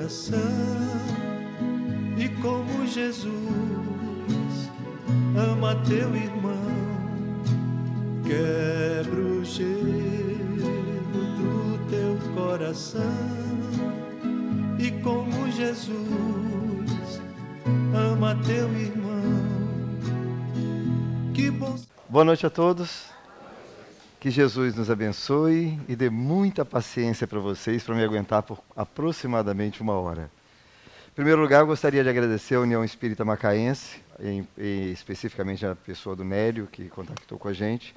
coração. E como Jesus ama teu irmão, quebra o gelo do teu coração. E como Jesus ama teu irmão, que bom. Boa noite a todos. Que Jesus nos abençoe e dê muita paciência para vocês, para me aguentar por aproximadamente 1 hora. Em primeiro lugar, eu gostaria de agradecer a União Espírita Macaense, especificamente a pessoa do Nélio, que contactou com a gente,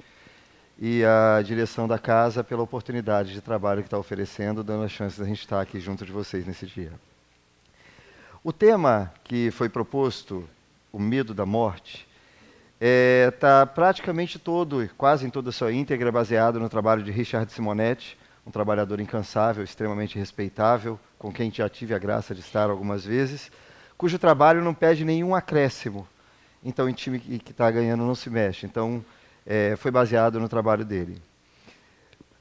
e a direção da casa pela oportunidade de trabalho que está oferecendo, dando a chance de a gente estar aqui junto de vocês nesse dia. O tema que foi proposto, o medo da morte, está praticamente todo, quase em toda a sua íntegra, baseado no trabalho de Richard Simonetti, um trabalhador incansável, extremamente respeitável, com quem já tive a graça de estar algumas vezes, cujo trabalho não pede nenhum acréscimo. Então, em time que está ganhando não se mexe. Então, foi baseado no trabalho dele.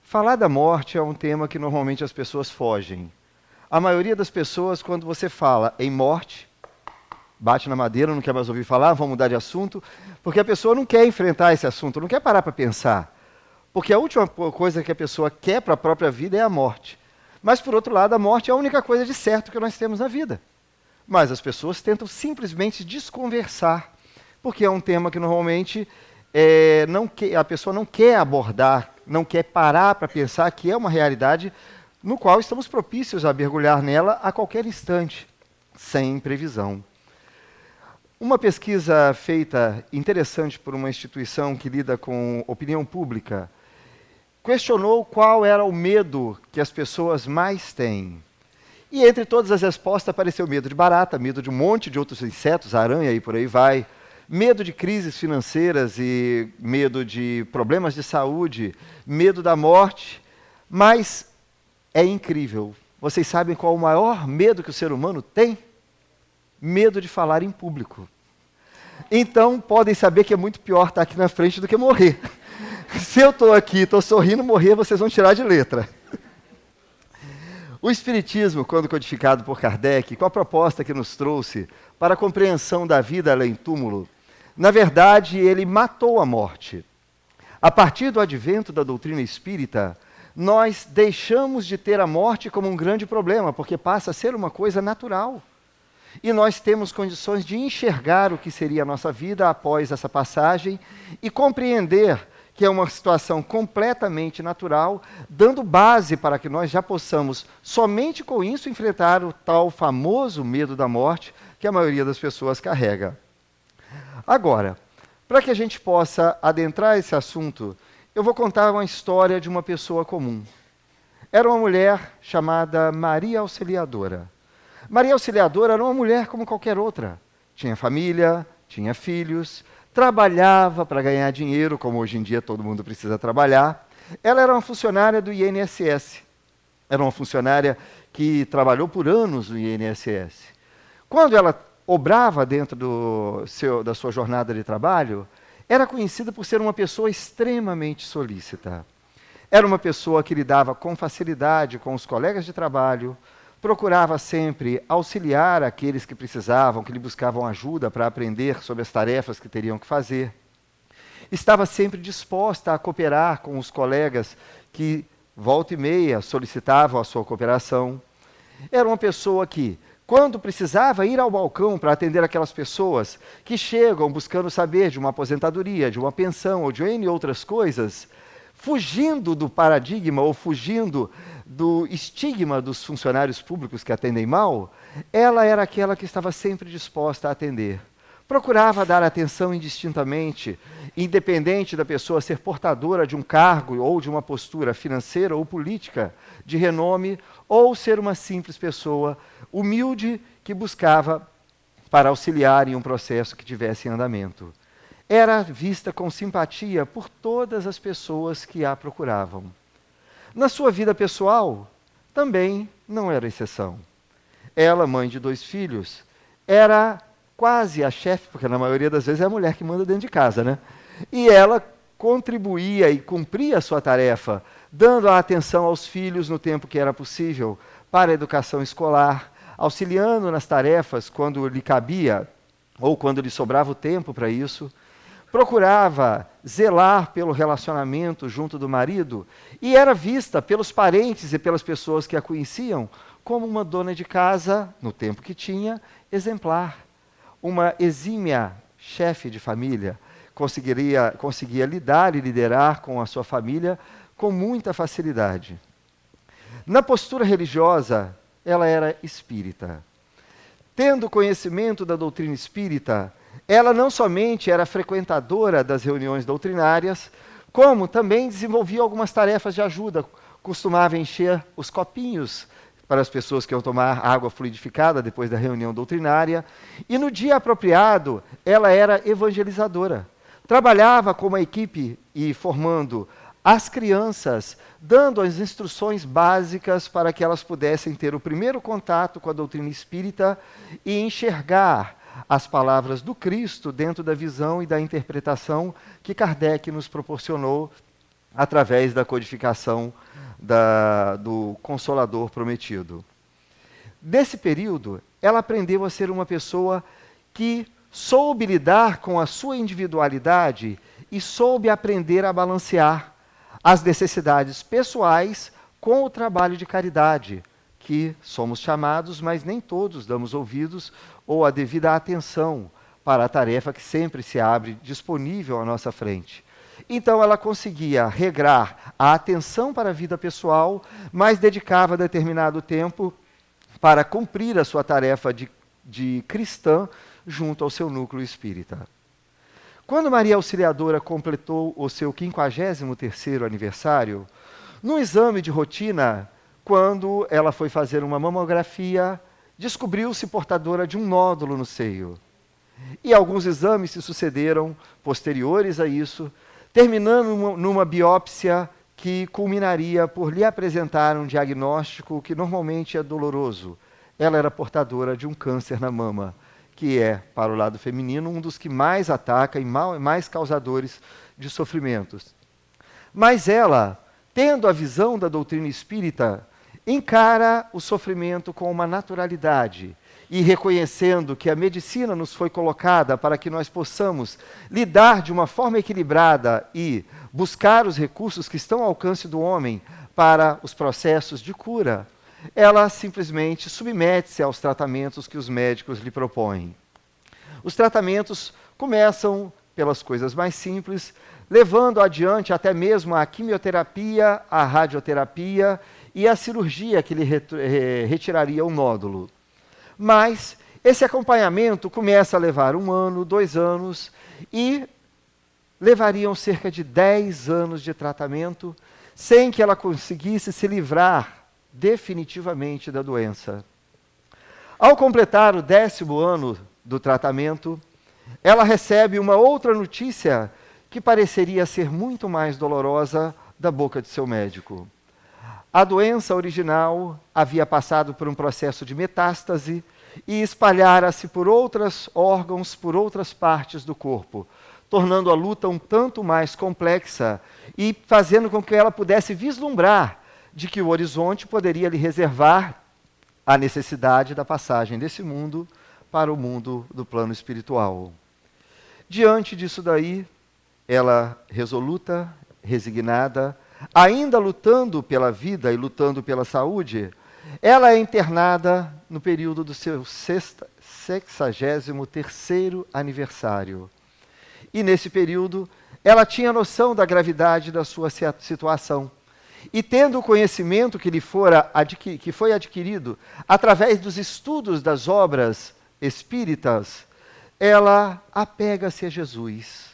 Falar da morte é um tema que normalmente as pessoas fogem. A maioria das pessoas, quando você fala em morte, bate na madeira, não quer mais ouvir falar, vão mudar de assunto, porque a pessoa não quer enfrentar esse assunto, não quer parar para pensar. Porque a última coisa que a pessoa quer para a própria vida é a morte. Mas, por outro lado, a morte é a única coisa de certo que nós temos na vida. Mas as pessoas tentam simplesmente desconversar, porque é um tema que normalmente a pessoa não quer abordar, não quer parar para pensar que é uma realidade no qual estamos propícios a mergulhar nela a qualquer instante, sem previsão. Uma pesquisa feita interessante por uma instituição que lida com opinião pública questionou qual era o medo que as pessoas mais têm. E entre todas as respostas apareceu medo de barata, medo de um monte de outros insetos, aranha e por aí vai, medo de crises financeiras e medo de problemas de saúde, medo da morte. Mas é incrível. Vocês sabem qual o maior medo que o ser humano tem? Medo de falar em público. Então, podem saber que é muito pior estar aqui na frente do que morrer. Se eu estou aqui, estou sorrindo, morrer, vocês vão tirar de letra. O Espiritismo, quando codificado por Kardec, com a proposta que nos trouxe para a compreensão da vida além túmulo, na verdade, ele matou a morte. A partir do advento da doutrina espírita, nós deixamos de ter a morte como um grande problema, porque passa a ser uma coisa natural. E nós temos condições de enxergar o que seria a nossa vida após essa passagem e compreender que é uma situação completamente natural, dando base para que nós já possamos, somente com isso, enfrentar o tal famoso medo da morte que a maioria das pessoas carrega. Agora, para que a gente possa adentrar esse assunto, eu vou contar uma história de uma pessoa comum. Era uma mulher chamada Maria Auxiliadora. Maria Auxiliadora era uma mulher como qualquer outra. Tinha família, tinha filhos, trabalhava para ganhar dinheiro, como hoje em dia todo mundo precisa trabalhar. Ela era uma funcionária do INSS. Era uma funcionária que trabalhou por anos no INSS. Quando ela obrava dentro da sua jornada de trabalho, era conhecida por ser uma pessoa extremamente solícita. Era uma pessoa que lidava com facilidade com os colegas de trabalho, procurava sempre auxiliar aqueles que precisavam, que lhe buscavam ajuda para aprender sobre as tarefas que teriam que fazer. Estava sempre disposta a cooperar com os colegas que, volta e meia, solicitavam a sua cooperação. Era uma pessoa que, quando precisava ir ao balcão para atender aquelas pessoas que chegam buscando saber de uma aposentadoria, de uma pensão ou de N outras coisas, fugindo do paradigma ou fugindo do estigma dos funcionários públicos que atendem mal, ela era aquela que estava sempre disposta a atender. Procurava dar atenção indistintamente, independente da pessoa ser portadora de um cargo ou de uma postura financeira ou política de renome, ou ser uma simples pessoa humilde que buscava para auxiliar em um processo que tivesse em andamento. Era vista com simpatia por todas as pessoas que a procuravam. Na sua vida pessoal, também não era exceção. Ela, mãe de 2 filhos, era quase a chefe, porque na maioria das vezes é a mulher que manda dentro de casa, né? E ela contribuía e cumpria a sua tarefa, dando a atenção aos filhos no tempo que era possível, para a educação escolar, auxiliando nas tarefas quando lhe cabia ou quando lhe sobrava o tempo para isso. Procurava zelar pelo relacionamento junto do marido e era vista pelos parentes e pelas pessoas que a conheciam como uma dona de casa, no tempo que tinha, exemplar. Uma exímia chefe de família, conseguia lidar e liderar com a sua família com muita facilidade. Na postura religiosa, ela era espírita. Tendo conhecimento da doutrina espírita, ela não somente era frequentadora das reuniões doutrinárias, como também desenvolvia algumas tarefas de ajuda. Costumava encher os copinhos para as pessoas que iam tomar água fluidificada depois da reunião doutrinária. E no dia apropriado, ela era evangelizadora. Trabalhava com uma equipe e formando as crianças, dando as instruções básicas para que elas pudessem ter o primeiro contato com a doutrina espírita e enxergar as palavras do Cristo dentro da visão e da interpretação que Kardec nos proporcionou através da codificação do Consolador Prometido. Nesse período, ela aprendeu a ser uma pessoa que soube lidar com a sua individualidade e soube aprender a balancear as necessidades pessoais com o trabalho de caridade, que somos chamados, mas nem todos damos ouvidos ou a devida atenção para a tarefa que sempre se abre disponível à nossa frente. Então ela conseguia regrar a atenção para a vida pessoal, mas dedicava determinado tempo para cumprir a sua tarefa de cristã junto ao seu núcleo espírita. Quando Maria Auxiliadora completou o seu 53º aniversário, num exame de rotina, quando ela foi fazer uma mamografia, descobriu-se portadora de um nódulo no seio. E alguns exames se sucederam posteriores a isso, terminando numa biópsia que culminaria por lhe apresentar um diagnóstico que normalmente é doloroso. Ela era portadora de um câncer na mama, que é, para o lado feminino, um dos que mais ataca e mais causadores de sofrimentos. Mas ela, tendo a visão da doutrina espírita, encara o sofrimento com uma naturalidade e reconhecendo que a medicina nos foi colocada para que nós possamos lidar de uma forma equilibrada e buscar os recursos que estão ao alcance do homem para os processos de cura, ela simplesmente submete-se aos tratamentos que os médicos lhe propõem. Os tratamentos começam pelas coisas mais simples, levando adiante até mesmo a quimioterapia, a radioterapia e a cirurgia que lhe retiraria o nódulo. Mas esse acompanhamento começa a levar 1 ano, 2 anos e levariam cerca de 10 anos de tratamento sem que ela conseguisse se livrar definitivamente da doença. Ao completar o 10º ano do tratamento, ela recebe uma outra notícia que pareceria ser muito mais dolorosa da boca de seu médico. A doença original havia passado por um processo de metástase e espalhara-se por outros órgãos, por outras partes do corpo, tornando a luta um tanto mais complexa e fazendo com que ela pudesse vislumbrar de que o horizonte poderia lhe reservar a necessidade da passagem desse mundo para o mundo do plano espiritual. Diante disso daí, ela resoluta, resignada, ainda lutando pela vida e lutando pela saúde, ela é internada no período do seu 63º aniversário. E nesse período, ela tinha noção da gravidade da sua situação. E tendo o conhecimento que foi adquirido através dos estudos das obras espíritas, ela apega-se a Jesus.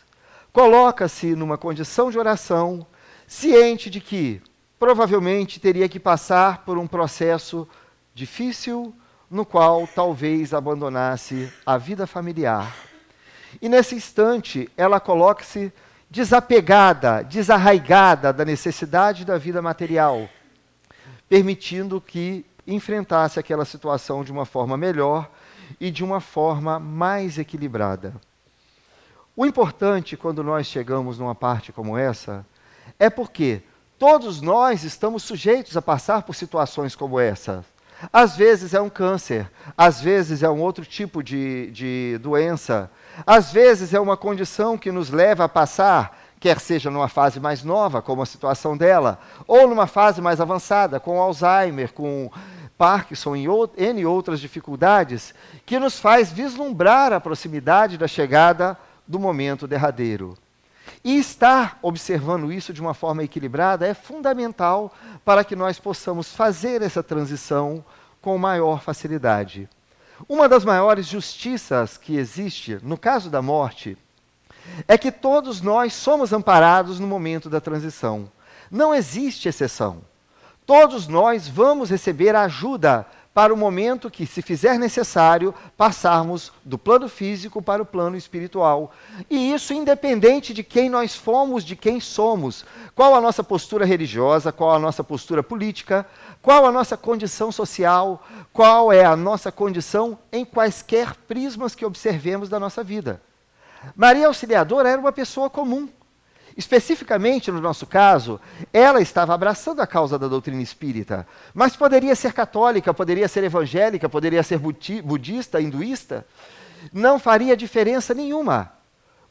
Coloca-se numa condição de oração, ciente de que provavelmente teria que passar por um processo difícil, no qual talvez abandonasse a vida familiar. E nesse instante, ela coloca-se desapegada, desarraigada da necessidade da vida material, permitindo que enfrentasse aquela situação de uma forma melhor e de uma forma mais equilibrada. O importante, quando nós chegamos numa parte como essa, é porque todos nós estamos sujeitos a passar por situações como essa. Às vezes é um câncer, às vezes é um outro tipo de doença, às vezes é uma condição que nos leva a passar, quer seja numa fase mais nova, como a situação dela, ou numa fase mais avançada, com Alzheimer, com Parkinson e N outras dificuldades, que nos faz vislumbrar a proximidade da chegada do momento derradeiro. E estar observando isso de uma forma equilibrada é fundamental para que nós possamos fazer essa transição com maior facilidade. Uma das maiores justiças que existe, no caso da morte, é que todos nós somos amparados no momento da transição. Não existe exceção. Todos nós vamos receber ajuda para o momento que, se fizer necessário, passarmos do plano físico para o plano espiritual. E isso independente de quem nós fomos, de quem somos, qual a nossa postura religiosa, qual a nossa postura política, qual a nossa condição social, qual é a nossa condição em quaisquer prismas que observemos da nossa vida. Maria Auxiliadora era uma pessoa comum. Especificamente, no nosso caso, ela estava abraçando a causa da doutrina espírita, mas poderia ser católica, poderia ser evangélica, poderia ser budista, hinduísta, não faria diferença nenhuma,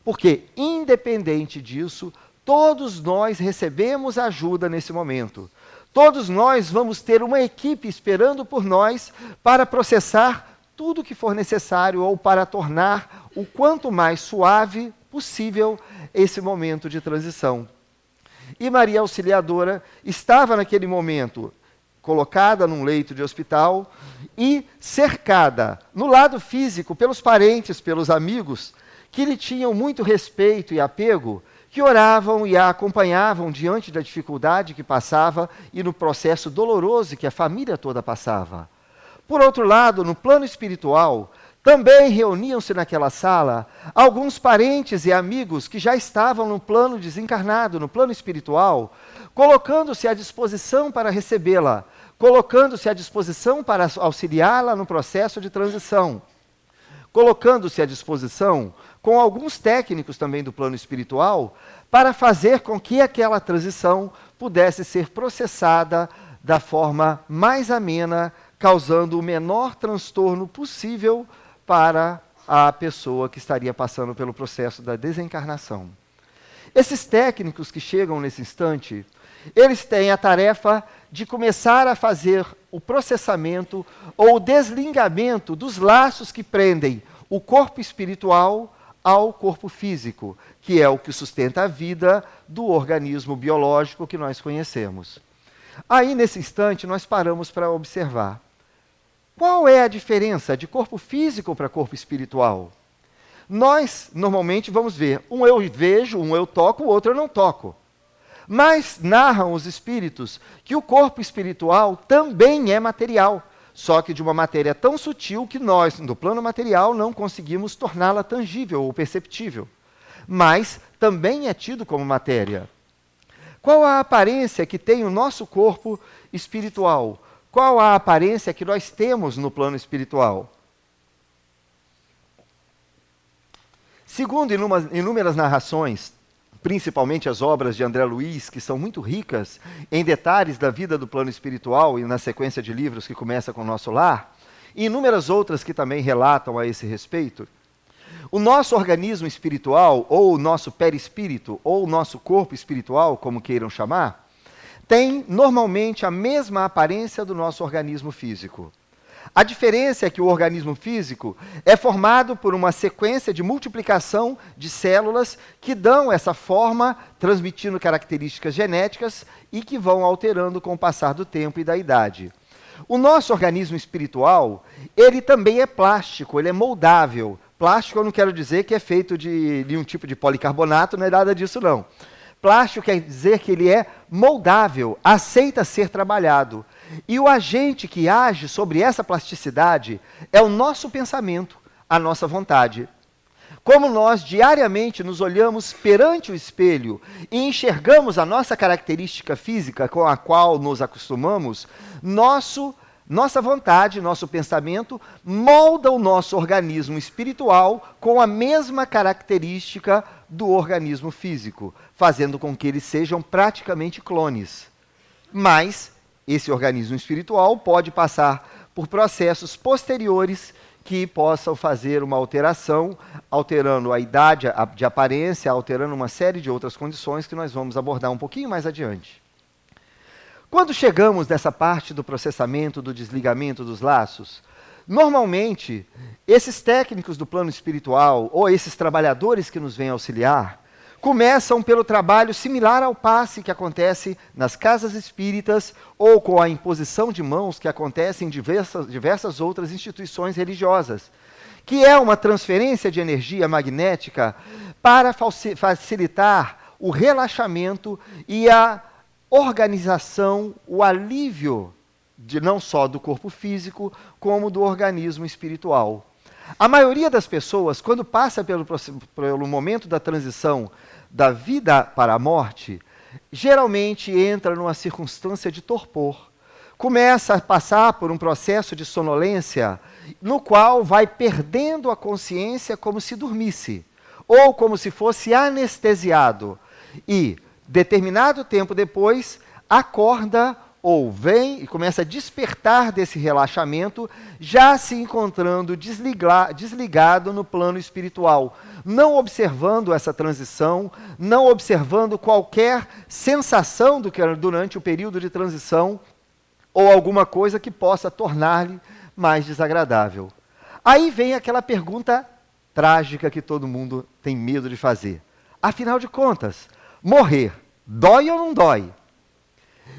porque, independente disso, todos nós recebemos ajuda nesse momento. Todos nós vamos ter uma equipe esperando por nós para processar tudo o que for necessário ou para tornar o quanto mais suave possível esse momento de transição. E Maria Auxiliadora estava naquele momento colocada num leito de hospital e cercada no lado físico pelos parentes, pelos amigos, que lhe tinham muito respeito e apego, que oravam e a acompanhavam diante da dificuldade que passava e no processo doloroso que a família toda passava. Por outro lado, no plano espiritual, também reuniam-se naquela sala alguns parentes e amigos que já estavam no plano desencarnado, no plano espiritual, colocando-se à disposição para recebê-la, colocando-se à disposição para auxiliá-la no processo de transição, colocando-se à disposição com alguns técnicos também do plano espiritual para fazer com que aquela transição pudesse ser processada da forma mais amena, causando o menor transtorno possível para a pessoa que estaria passando pelo processo da desencarnação. Esses técnicos que chegam nesse instante, eles têm a tarefa de começar a fazer o processamento ou o desligamento dos laços que prendem o corpo espiritual ao corpo físico, que é o que sustenta a vida do organismo biológico que nós conhecemos. Aí, nesse instante, nós paramos para observar. Qual é a diferença de corpo físico para corpo espiritual? Nós, normalmente, vamos ver, um eu vejo, um eu toco, o outro eu não toco. Mas narram os espíritos que o corpo espiritual também é material, só que de uma matéria tão sutil que nós, no plano material, não conseguimos torná-la tangível ou perceptível. Mas também é tido como matéria. Qual a aparência que tem o nosso corpo espiritual? Qual a aparência que nós temos no plano espiritual? Segundo inúmeras narrações, principalmente as obras de André Luiz, que são muito ricas em detalhes da vida do plano espiritual e na sequência de livros que começa com o Nosso Lar, e inúmeras outras que também relatam a esse respeito, o nosso organismo espiritual, ou o nosso perispírito, ou o nosso corpo espiritual, como queiram chamar, tem normalmente a mesma aparência do nosso organismo físico. A diferença é que o organismo físico é formado por uma sequência de multiplicação de células que dão essa forma, transmitindo características genéticas e que vão alterando com o passar do tempo e da idade. O nosso organismo espiritual, ele também é plástico, ele é moldável. Plástico eu não quero dizer que é feito de um tipo de policarbonato, não é nada disso não. Plástico quer dizer que ele é moldável, aceita ser trabalhado. E o agente que age sobre essa plasticidade é o nosso pensamento, a nossa vontade. Como nós diariamente nos olhamos perante o espelho e enxergamos a nossa característica física com a qual nos acostumamos, nossa vontade, nosso pensamento molda o nosso organismo espiritual com a mesma característica do organismo físico, fazendo com que eles sejam praticamente clones. Mas esse organismo espiritual pode passar por processos posteriores que possam fazer uma alteração, alterando a idade de aparência, alterando uma série de outras condições que nós vamos abordar um pouquinho mais adiante. Quando chegamos nessa parte do processamento, do desligamento dos laços, normalmente, esses técnicos do plano espiritual, ou esses trabalhadores que nos vêm auxiliar, começam pelo trabalho similar ao passe que acontece nas casas espíritas ou com a imposição de mãos que acontece em diversas outras instituições religiosas, que é uma transferência de energia magnética para facilitar o relaxamento e a organização, o alívio não só do corpo físico, como do organismo espiritual. A maioria das pessoas, quando passa pelo momento da transição da vida para a morte, geralmente entra numa circunstância de torpor. Começa a passar por um processo de sonolência, no qual vai perdendo a consciência como se dormisse, ou como se fosse anestesiado. E, determinado tempo depois, acorda ou vem e começa a despertar desse relaxamento, já se encontrando desligado no plano espiritual, não observando essa transição, não observando qualquer sensação do que era durante o período de transição, ou alguma coisa que possa tornar-lhe mais desagradável. Aí vem aquela pergunta trágica que todo mundo tem medo de fazer. Afinal de contas, morrer dói ou não dói?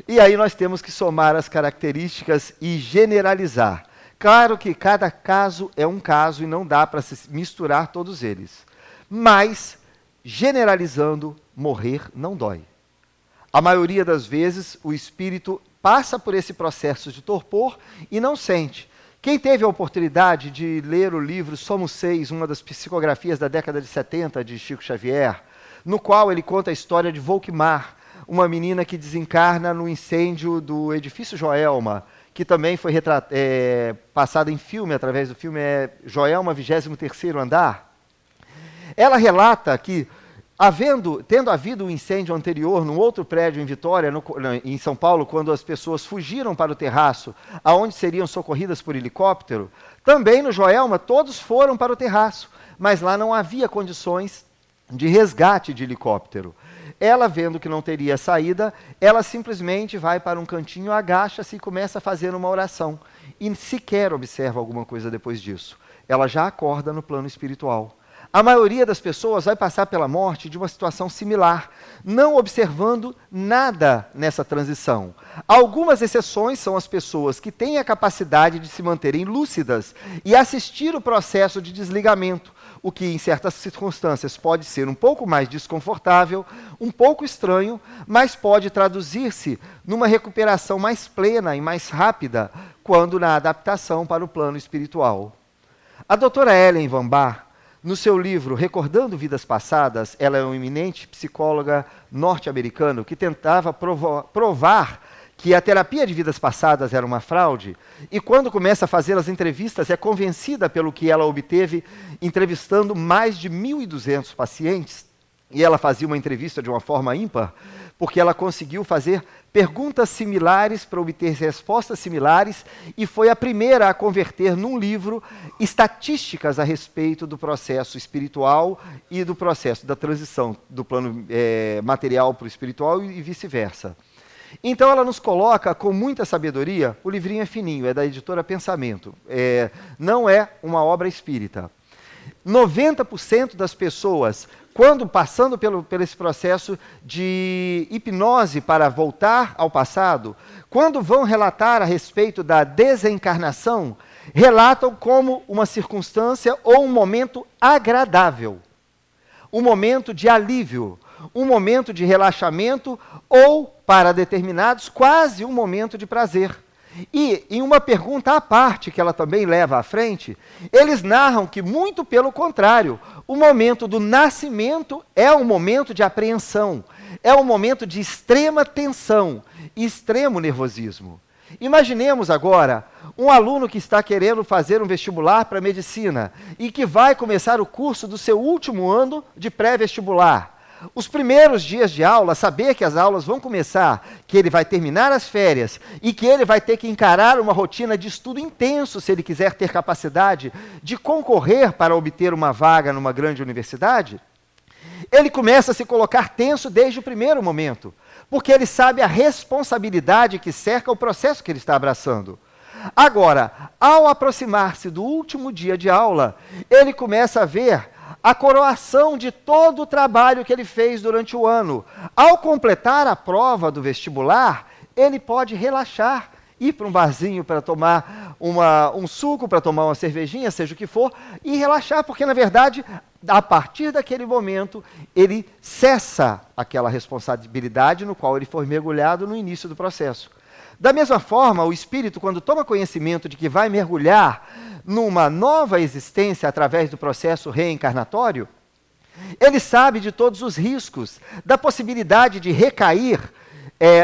E aí nós temos que somar as características e generalizar. Claro que cada caso é um caso e não dá para se misturar todos eles. Mas, generalizando, morrer não dói. A maioria das vezes, o espírito passa por esse processo de torpor e não sente. Quem teve a oportunidade de ler o livro Somos Seis, uma das psicografias da década de 70 de Chico Xavier, no qual ele conta a história de Volkmar, uma menina que desencarna no incêndio do edifício Joelma, que também foi passada em filme, através do filme Joelma, 23º andar. Ela relata que, tendo havido um incêndio anterior num outro prédio em Vitória, em São Paulo, quando as pessoas fugiram para o terraço, aonde seriam socorridas por helicóptero, também no Joelma todos foram para o terraço, mas lá não havia condições de resgate de helicóptero. Ela, vendo que não teria saída, ela simplesmente vai para um cantinho, agacha-se e começa a fazer uma oração. E sequer observa alguma coisa depois disso. Ela já acorda no plano espiritual. A maioria das pessoas vai passar pela morte de uma situação similar, não observando nada nessa transição. Algumas exceções são as pessoas que têm a capacidade de se manterem lúcidas e assistir o processo de desligamento, o que em certas circunstâncias pode ser um pouco mais desconfortável, um pouco estranho, mas pode traduzir-se numa recuperação mais plena e mais rápida quando na adaptação para o plano espiritual. A doutora Ellen Van Baar, no seu livro Recordando Vidas Passadas, ela é uma eminente psicóloga norte-americana que tentava provar que a terapia de vidas passadas era uma fraude, e quando começa a fazer as entrevistas, é convencida pelo que ela obteve entrevistando mais de 1.200 pacientes, e ela fazia uma entrevista de uma forma ímpar, porque ela conseguiu fazer perguntas similares para obter respostas similares, e foi a primeira a converter num livro estatísticas a respeito do processo espiritual e do processo da transição do plano material para o espiritual e vice-versa. Então ela nos coloca com muita sabedoria, o livrinho é fininho, é da editora Pensamento, não é uma obra espírita. 90% das pessoas, quando passando por esse processo de hipnose para voltar ao passado, quando vão relatar a respeito da desencarnação, relatam como uma circunstância ou um momento agradável, um momento de alívio, um momento de relaxamento ou, para determinados, quase um momento de prazer. E, em uma pergunta à parte, que ela também leva à frente, eles narram que, muito pelo contrário, o momento do nascimento é um momento de apreensão, é um momento de extrema tensão e extremo nervosismo. Imaginemos agora um aluno que está querendo fazer um vestibular para medicina e que vai começar o curso do seu último ano de pré-vestibular. os primeiros dias de aula, saber que as aulas vão começar, que ele vai terminar as férias e que ele vai ter que encarar uma rotina de estudo intenso se ele quiser ter capacidade de concorrer para obter uma vaga numa grande universidade, ele começa a se colocar tenso desde o primeiro momento, porque ele sabe a responsabilidade que cerca o processo que ele está abraçando. Agora, ao aproximar-se do último dia de aula, ele começa a ver a coroação de todo o trabalho que ele fez durante o ano. Ao completar a prova do vestibular, ele pode relaxar, ir para um barzinho para tomar um suco, para tomar uma cervejinha, seja o que for, e relaxar, porque, na verdade, a partir daquele momento, ele cessa aquela responsabilidade no qual ele foi mergulhado no início do processo. Da mesma forma, o espírito, quando toma conhecimento de que vai mergulhar numa nova existência através do processo reencarnatório, ele sabe de todos os riscos, da possibilidade de recair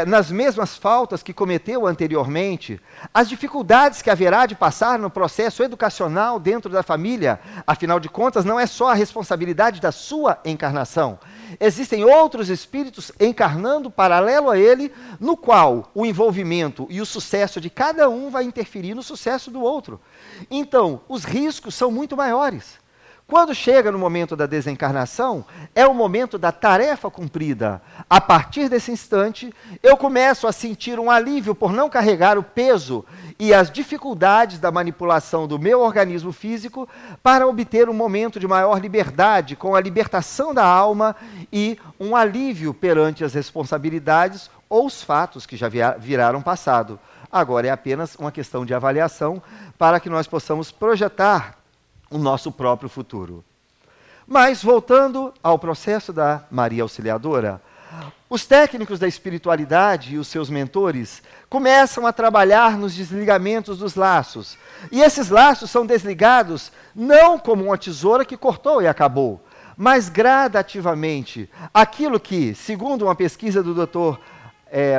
nas mesmas faltas que cometeu anteriormente, as dificuldades que haverá de passar no processo educacional dentro da família. Afinal de contas, não é só a responsabilidade da sua encarnação. Existem outros espíritos encarnando paralelo a ele, no qual o envolvimento e o sucesso de cada um vai interferir no sucesso do outro. Então, os riscos são muito maiores. Quando chega no momento da desencarnação, é o momento da tarefa cumprida. A partir desse instante, eu começo a sentir um alívio por não carregar o peso e as dificuldades da manipulação do meu organismo físico para obter um momento de maior liberdade, com a libertação da alma e um alívio perante as responsabilidades ou os fatos que já viraram passado. Agora é apenas uma questão de avaliação para que nós possamos projetar o nosso próprio futuro. Mas, voltando ao processo da Maria Auxiliadora, os técnicos da espiritualidade e os seus mentores começam a trabalhar nos desligamentos dos laços. E esses laços são desligados não como uma tesoura que cortou e acabou, mas gradativamente. Aquilo que, segundo uma pesquisa do Dr.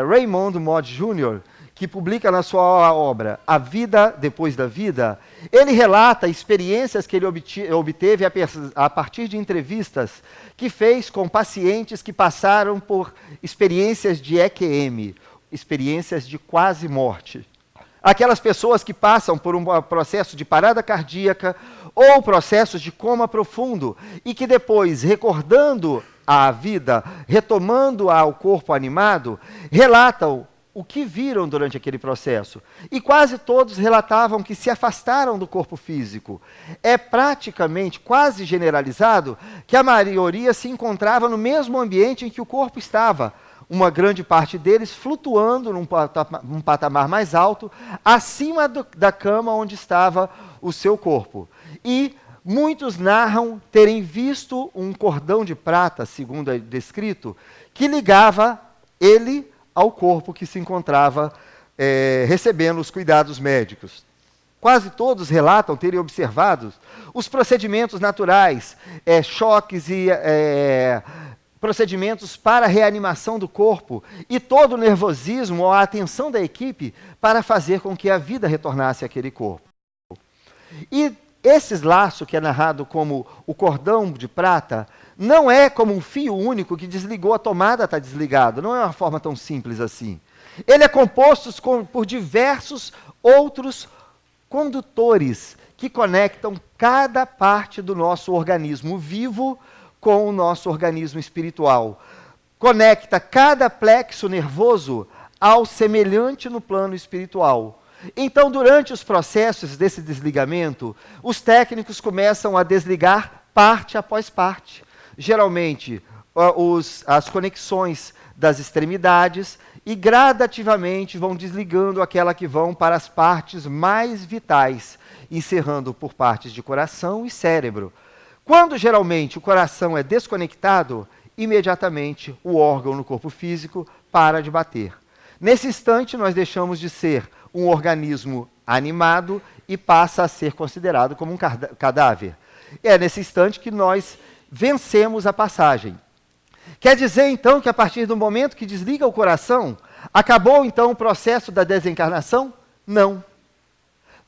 Raymond Moody Jr., que publica na sua obra A Vida Depois da Vida, ele relata experiências que ele obteve a partir de entrevistas que fez com pacientes que passaram por experiências de EQM, experiências de quase morte. Aquelas pessoas que passam por um processo de parada cardíaca ou processos de coma profundo e que depois, recordando a vida, retomando ao corpo animado, relatam o que viram durante aquele processo. E quase todos relatavam que se afastaram do corpo físico. É praticamente, quase generalizado, que a maioria se encontrava no mesmo ambiente em que o corpo estava. Uma grande parte deles flutuando num patamar mais alto, acima da cama onde estava o seu corpo. E muitos narram terem visto um cordão de prata, segundo é descrito, que ligava ele ao corpo que se encontrava recebendo os cuidados médicos. Quase todos relatam terem observado os procedimentos naturais, choques e procedimentos para a reanimação do corpo e todo o nervosismo ou a atenção da equipe para fazer com que a vida retornasse àquele corpo. E esse laço, que é narrado como o cordão de prata, não é como um fio único que desligou a tomada, está desligado. Não é uma forma tão simples assim. Ele é composto por diversos outros condutores que conectam cada parte do nosso organismo vivo com o nosso organismo espiritual. Conecta cada plexo nervoso ao semelhante no plano espiritual. Então, durante os processos desse desligamento, os técnicos começam a desligar parte após parte. Geralmente, as conexões das extremidades e gradativamente vão desligando aquela que vão para as partes mais vitais, encerrando por partes de coração e cérebro. Quando geralmente o coração é desconectado, imediatamente o órgão no corpo físico para de bater. Nesse instante, nós deixamos de ser um organismo animado e passa a ser considerado como um cadáver. É nesse instante que nós vencemos a passagem. Quer dizer, então, que a partir do momento que desliga o coração, acabou, então, o processo da desencarnação? Não.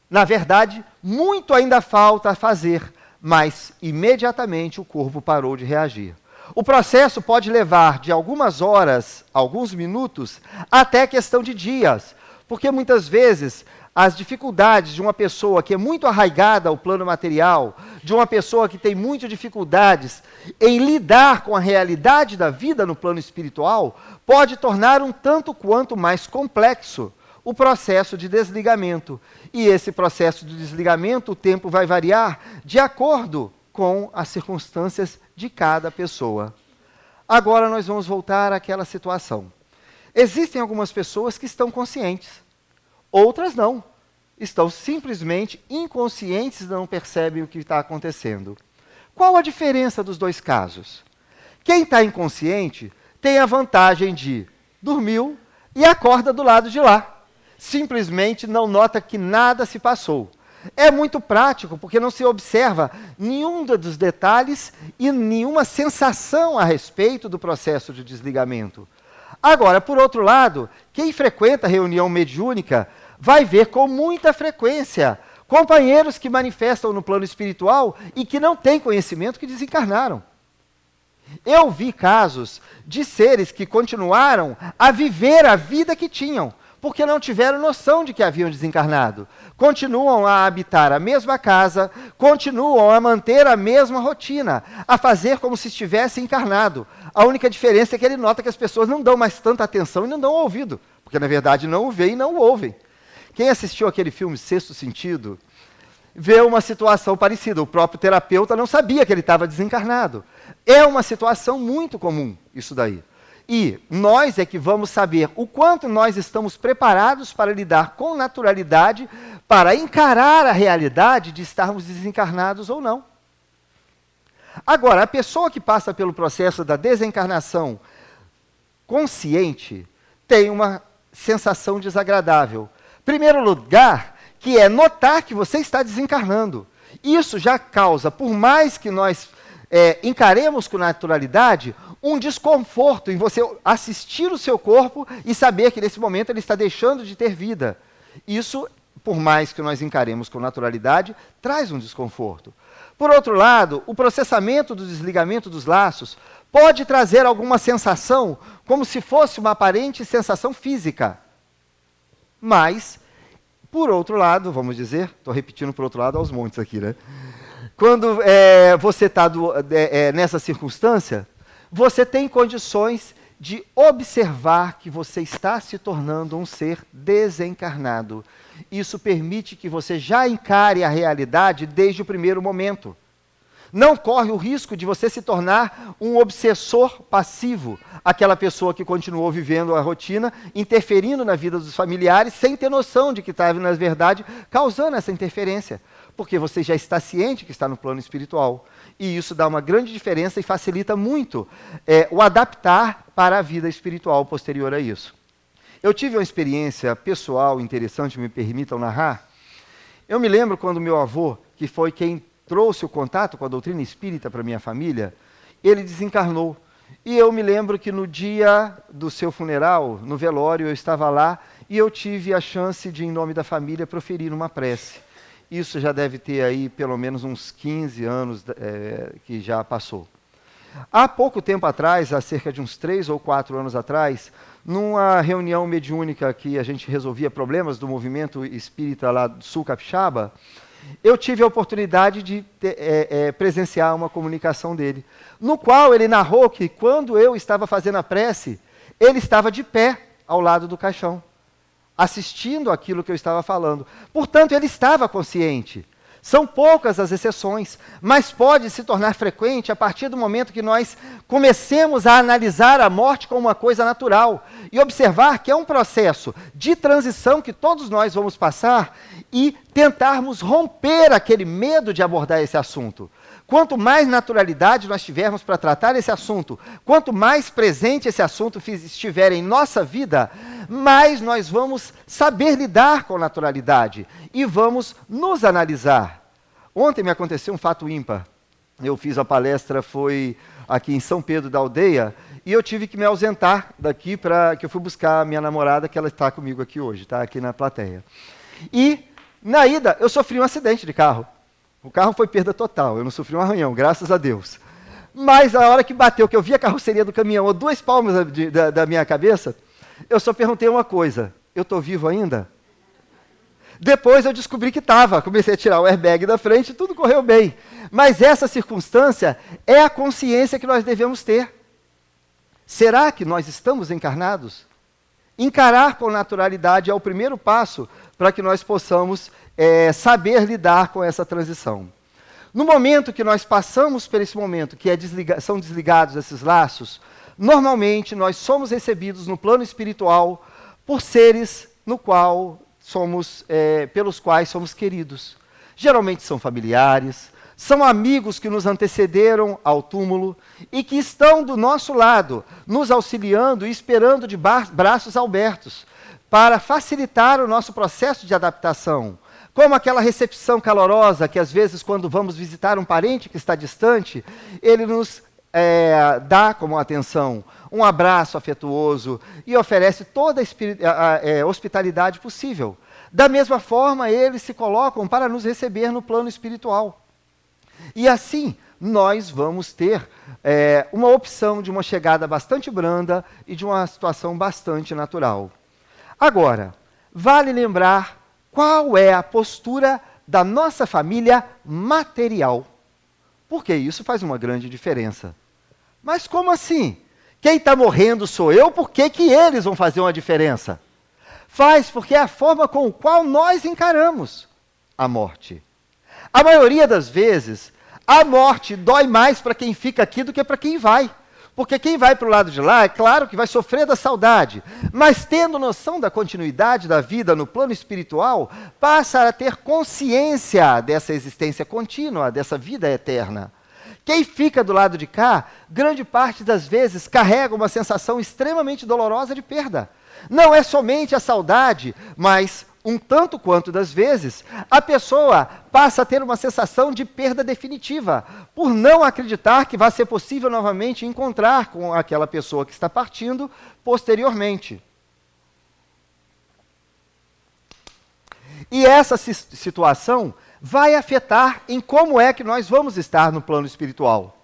Na verdade, muito ainda falta a fazer, mas imediatamente o corpo parou de reagir. O processo pode levar de algumas horas, alguns minutos, até questão de dias, porque muitas vezes as dificuldades de uma pessoa que é muito arraigada ao plano material, de uma pessoa que tem muitas dificuldades em lidar com a realidade da vida no plano espiritual, pode tornar um tanto quanto mais complexo o processo de desligamento. E esse processo de desligamento, o tempo vai variar de acordo com as circunstâncias de cada pessoa. Agora nós vamos voltar àquela situação. Existem algumas pessoas que estão conscientes, outras não. Estão simplesmente inconscientes e não percebem o que está acontecendo. Qual a diferença dos dois casos? Quem está inconsciente tem a vantagem de dormiu e acorda do lado de lá. Simplesmente não nota que nada se passou. É muito prático, porque não se observa nenhum dos detalhes e nenhuma sensação a respeito do processo de desligamento. Agora, por outro lado, quem frequenta a reunião mediúnica vai ver com muita frequência companheiros que manifestam no plano espiritual e que não têm conhecimento que desencarnaram. Eu vi casos de seres que continuaram a viver a vida que tinham, porque não tiveram noção de que haviam desencarnado. Continuam a habitar a mesma casa, continuam a manter a mesma rotina, a fazer como se estivesse encarnado. A única diferença é que ele nota que as pessoas não dão mais tanta atenção e não dão ouvido, porque na verdade não o veem e não o ouvem. Quem assistiu aquele filme Sexto Sentido, vê uma situação parecida. O próprio terapeuta não sabia que ele estava desencarnado. É uma situação muito comum isso daí. E nós é que vamos saber o quanto nós estamos preparados para lidar com naturalidade, para encarar a realidade de estarmos desencarnados ou não. Agora, a pessoa que passa pelo processo da desencarnação consciente tem uma sensação desagradável. Primeiro lugar, que é notar que você está desencarnando. Isso já causa, por mais que nós encaremos com naturalidade, um desconforto em você assistir o seu corpo e saber que nesse momento ele está deixando de ter vida. Isso, por mais que nós encaremos com naturalidade, traz um desconforto. Por outro lado, o processamento do desligamento dos laços pode trazer alguma sensação, como se fosse uma aparente sensação física. Mas, por outro lado, vamos dizer, estou repetindo por outro lado aos montes aqui, né? Quando você está nessa circunstância, você tem condições de observar que você está se tornando um ser desencarnado. Isso permite que você já encare a realidade desde o primeiro momento. Não corre o risco de você se tornar um obsessor passivo, aquela pessoa que continuou vivendo a rotina, interferindo na vida dos familiares, sem ter noção de que estava, na verdade, causando essa interferência, porque você já está ciente que está no plano espiritual. E isso dá uma grande diferença e facilita muito o adaptar para a vida espiritual posterior a isso. Eu tive uma experiência pessoal interessante, me permitam narrar. Eu me lembro quando meu avô, que foi quem trouxe o contato com a doutrina espírita para minha família, ele desencarnou. E eu me lembro que no dia do seu funeral, no velório, eu estava lá e eu tive a chance de, em nome da família, proferir uma prece. Isso já deve ter aí pelo menos uns 15 anos que já passou. Há pouco tempo atrás, há cerca de uns 3 ou 4 anos atrás, numa reunião mediúnica que a gente resolvia problemas do movimento espírita lá do Sul Capixaba, eu tive a oportunidade de presenciar uma comunicação dele, no qual ele narrou que quando eu estava fazendo a prece, ele estava de pé ao lado do caixão, assistindo aquilo que eu estava falando. Portanto, ele estava consciente. São poucas as exceções, mas pode se tornar frequente a partir do momento que nós comecemos a analisar a morte como uma coisa natural e observar que é um processo de transição que todos nós vamos passar e tentarmos romper aquele medo de abordar esse assunto. Quanto mais naturalidade nós tivermos para tratar esse assunto, quanto mais presente esse assunto estiver em nossa vida, mais nós vamos saber lidar com naturalidade e vamos nos analisar. Ontem me aconteceu um fato ímpar. Eu fiz a palestra, foi aqui em São Pedro da Aldeia, e eu tive que me ausentar daqui que eu fui buscar a minha namorada, que ela está comigo aqui hoje, está aqui na plateia. E, na ida, eu sofri um acidente de carro. O carro foi perda total, eu não sofri um arranhão, graças a Deus. Mas a hora que bateu, que eu vi a carroceria do caminhão a 2 palmos da minha cabeça, eu só perguntei uma coisa: eu estou vivo ainda? Depois eu descobri que estava. Comecei a tirar o airbag da frente e tudo correu bem. Mas essa circunstância é a consciência que nós devemos ter. Será que nós estamos encarnados? Encarar com naturalidade é o primeiro passo para que nós possamos saber lidar com essa transição. No momento que nós passamos por esse momento, que são desligados esses laços, normalmente nós somos recebidos no plano espiritual por seres pelos quais somos queridos. Geralmente são familiares, são amigos que nos antecederam ao túmulo e que estão do nosso lado, nos auxiliando e esperando de braços abertos para facilitar o nosso processo de adaptação. Como aquela recepção calorosa que, às vezes, quando vamos visitar um parente que está distante, ele nos dá como atenção um abraço afetuoso e oferece toda a hospitalidade possível. Da mesma forma, eles se colocam para nos receber no plano espiritual. E assim, nós vamos ter uma opção de uma chegada bastante branda e de uma situação bastante natural. Agora, vale lembrar qual é a postura da nossa família material. Porque isso faz uma grande diferença. Mas como assim? Quem está morrendo sou eu, por que eles vão fazer uma diferença? Faz porque é a forma com a qual nós encaramos a morte. A maioria das vezes, a morte dói mais para quem fica aqui do que para quem vai. Porque quem vai para o lado de lá, é claro que vai sofrer da saudade, mas tendo noção da continuidade da vida no plano espiritual, passa a ter consciência dessa existência contínua, dessa vida eterna. Quem fica do lado de cá, grande parte das vezes, carrega uma sensação extremamente dolorosa de perda. Não é somente a saudade, mas um tanto quanto das vezes, a pessoa passa a ter uma sensação de perda definitiva, por não acreditar que vai ser possível novamente encontrar com aquela pessoa que está partindo posteriormente. E essa situação vai afetar em como é que nós vamos estar no plano espiritual.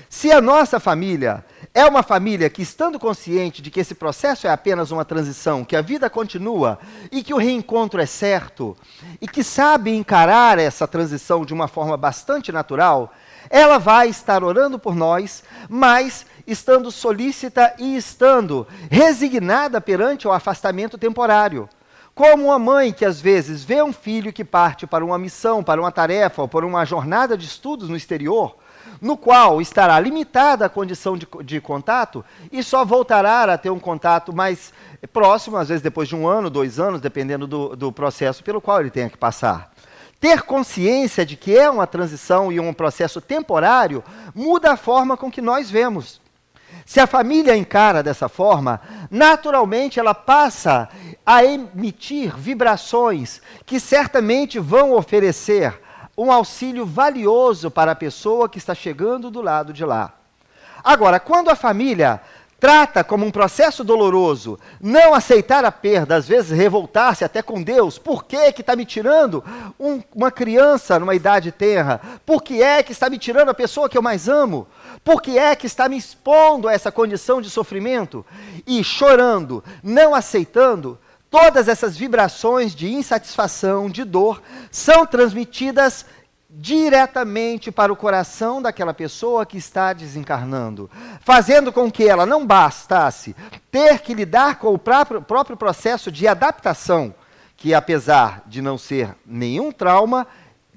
Se a nossa família é uma família que, estando consciente de que esse processo é apenas uma transição, que a vida continua e que o reencontro é certo, e que sabe encarar essa transição de uma forma bastante natural, ela vai estar orando por nós, mas estando solícita e estando resignada perante o afastamento temporário. Como uma mãe que às vezes vê um filho que parte para uma missão, para uma tarefa, ou para uma jornada de estudos no exterior, no qual estará limitada a condição de contato e só voltará a ter um contato mais próximo, às vezes depois de 1 ano, 2 anos, dependendo do processo pelo qual ele tenha que passar. Ter consciência de que é uma transição e um processo temporário muda a forma com que nós vemos. Se a família encara dessa forma, naturalmente ela passa a emitir vibrações que certamente vão oferecer um auxílio valioso para a pessoa que está chegando do lado de lá. Agora, quando a família trata como um processo doloroso, não aceitar a perda, às vezes revoltar-se até com Deus, por que está me tirando uma criança numa idade tenra? Por que é que está me tirando a pessoa que eu mais amo? Por que é que está me expondo a essa condição de sofrimento? E chorando, não aceitando, todas essas vibrações de insatisfação, de dor, são transmitidas diretamente para o coração daquela pessoa que está desencarnando, fazendo com que ela não bastasse ter que lidar com o próprio processo de adaptação, que apesar de não ser nenhum trauma,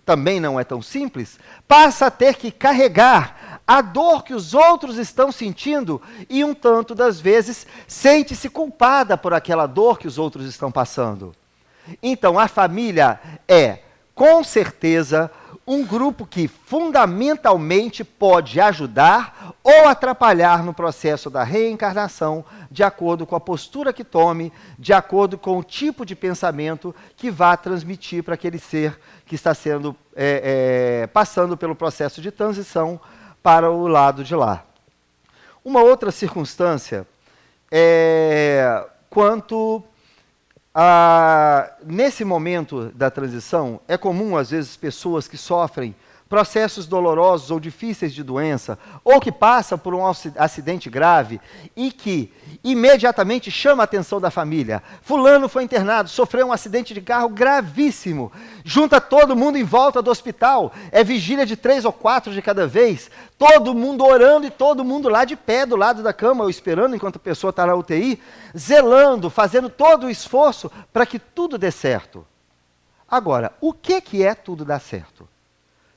também não é tão simples, passa a ter que carregar a dor que os outros estão sentindo e um tanto das vezes sente-se culpada por aquela dor que os outros estão passando. Então a família é, com certeza, um grupo que fundamentalmente pode ajudar ou atrapalhar no processo da reencarnação, de acordo com a postura que tome, de acordo com o tipo de pensamento que vá transmitir para aquele ser que está sendo passando pelo processo de transição para o lado de lá. Uma outra circunstância é quanto nesse momento da transição, é comum, às vezes, pessoas que sofrem processos dolorosos ou difíceis de doença, ou que passa por um acidente grave e que imediatamente chama a atenção da família. Fulano foi internado, sofreu um acidente de carro gravíssimo. Junta todo mundo em volta do hospital, é vigília de 3 ou 4 de cada vez, todo mundo orando e todo mundo lá de pé do lado da cama, ou esperando enquanto a pessoa está na UTI, zelando, fazendo todo o esforço para que tudo dê certo. Agora, o que é tudo dar certo?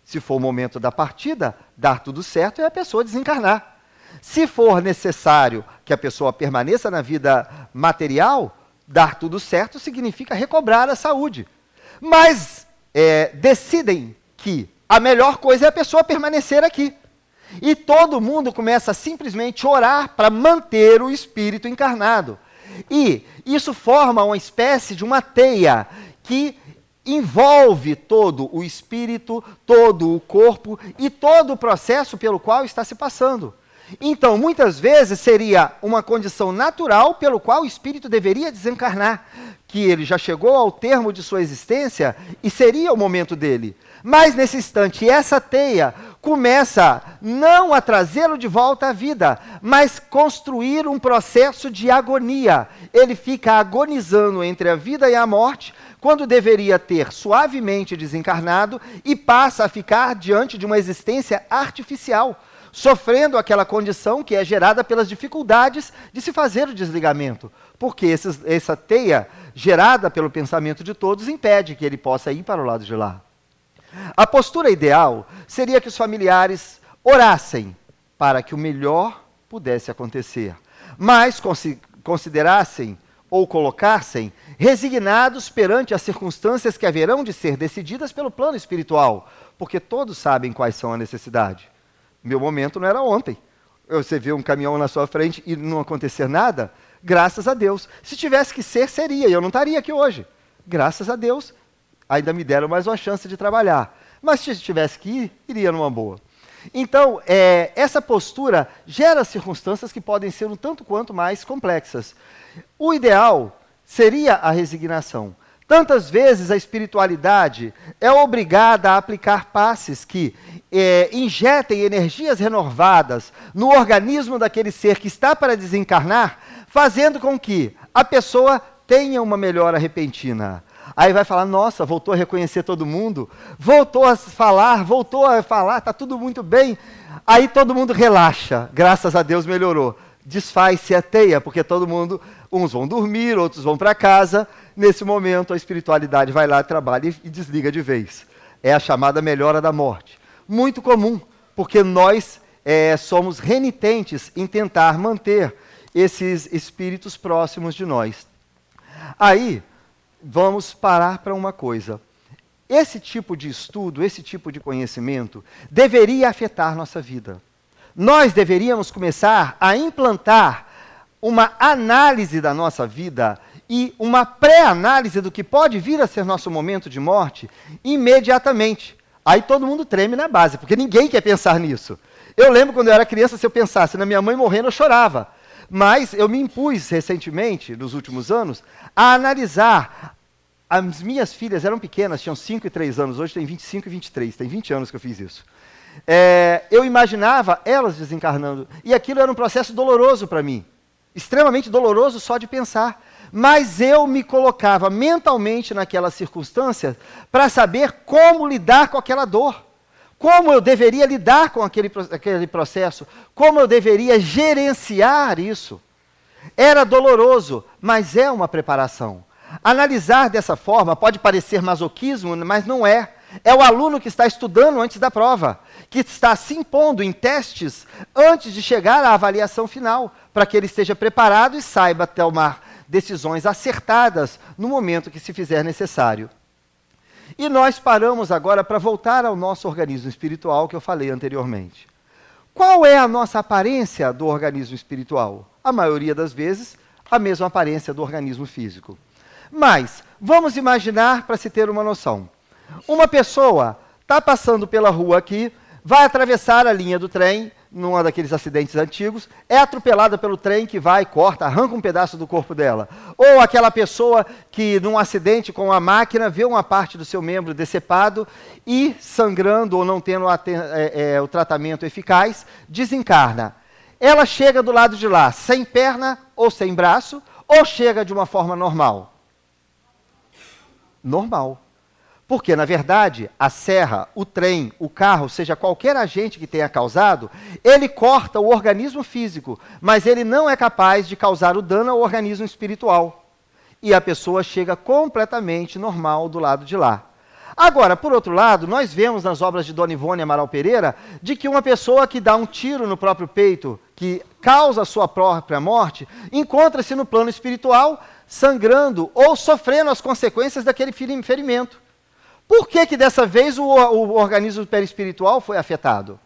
Se for o momento da partida, dar tudo certo é a pessoa desencarnar. Se for necessário que a pessoa permaneça na vida material, dar tudo certo significa recobrar a saúde. Mas decidem que a melhor coisa é a pessoa permanecer aqui. E todo mundo começa a simplesmente orar para manter o espírito encarnado. E isso forma uma espécie de uma teia que envolve todo o espírito, todo o corpo e todo o processo pelo qual está se passando. Então, muitas vezes seria uma condição natural pelo qual o espírito deveria desencarnar, que ele já chegou ao termo de sua existência e seria o momento dele. Mas nesse instante, essa teia começa não a trazê-lo de volta à vida, mas construir um processo de agonia. Ele fica agonizando entre a vida e a morte, quando deveria ter suavemente desencarnado e passa a ficar diante de uma existência artificial, sofrendo aquela condição que é gerada pelas dificuldades de se fazer o desligamento, porque essa teia gerada pelo pensamento de todos impede que ele possa ir para o lado de lá. A postura ideal seria que os familiares orassem para que o melhor pudesse acontecer, mas considerassem ou colocassem resignados perante as circunstâncias que haverão de ser decididas pelo plano espiritual, porque todos sabem quais são a necessidade. Meu momento não era ontem. Você vê um caminhão na sua frente e não acontecer nada, graças a Deus. Se tivesse que ser, seria, e eu não estaria aqui hoje. Graças a Deus, ainda me deram mais uma chance de trabalhar. Mas se tivesse que ir, iria numa boa. Então, essa postura gera circunstâncias que podem ser um tanto quanto mais complexas. O ideal seria a resignação. Tantas vezes a espiritualidade é obrigada a aplicar passes que injetem energias renovadas no organismo daquele ser que está para desencarnar, fazendo com que a pessoa tenha uma melhora repentina. Aí vai falar, nossa, voltou a reconhecer todo mundo, voltou a falar, está tudo muito bem. Aí todo mundo relaxa, graças a Deus melhorou. Desfaz-se a teia, porque todo mundo, uns vão dormir, outros vão para casa. Nesse momento, a espiritualidade vai lá, trabalha e desliga de vez. É a chamada melhora da morte. Muito comum, porque nós somos renitentes em tentar manter esses espíritos próximos de nós. Aí, vamos parar para uma coisa. Esse tipo de estudo, esse tipo de conhecimento, deveria afetar nossa vida. Nós deveríamos começar a implantar uma análise da nossa vida e uma pré-análise do que pode vir a ser nosso momento de morte imediatamente. Aí todo mundo treme na base, porque ninguém quer pensar nisso. Eu lembro quando eu era criança, se eu pensasse na minha mãe morrendo, eu chorava. Mas eu me impus recentemente, nos últimos anos, a analisar. As minhas filhas eram pequenas, tinham 5 e 3 anos, hoje tem 25 e 23, tem 20 anos que eu fiz isso. Eu imaginava elas desencarnando, e aquilo era um processo doloroso para mim, extremamente doloroso só de pensar, mas eu me colocava mentalmente naquelas circunstâncias para saber como lidar com aquela dor, como eu deveria lidar com aquele processo, como eu deveria gerenciar isso. Era doloroso, mas é uma preparação. Analisar dessa forma pode parecer masoquismo, mas não é. É o aluno que está estudando antes da prova, que está se impondo em testes antes de chegar à avaliação final, para que ele esteja preparado e saiba tomar decisões acertadas no momento que se fizer necessário. E nós paramos agora para voltar ao nosso organismo espiritual que eu falei anteriormente. Qual é a nossa aparência do organismo espiritual? A maioria das vezes, a mesma aparência do organismo físico. Mas, vamos imaginar para se ter uma noção. Uma pessoa está passando pela rua aqui, vai atravessar a linha do trem, num daqueles acidentes antigos, é atropelada pelo trem que vai, corta, arranca um pedaço do corpo dela. Ou aquela pessoa que, num acidente com a máquina, vê uma parte do seu membro decepado e, sangrando ou não tendo o tratamento eficaz, desencarna. Ela chega do lado de lá, sem perna ou sem braço, ou chega de uma forma normal? Normal. Porque, na verdade, a serra, o trem, o carro, seja qualquer agente que tenha causado, ele corta o organismo físico, mas ele não é capaz de causar o dano ao organismo espiritual. E a pessoa chega completamente normal do lado de lá. Agora, por outro lado, nós vemos nas obras de Dona Ivone Amaral Pereira, de que uma pessoa que dá um tiro no próprio peito, que causa a sua própria morte, encontra-se no plano espiritual, sangrando ou sofrendo as consequências daquele ferimento. Por que que dessa vez o organismo perispiritual foi afetado?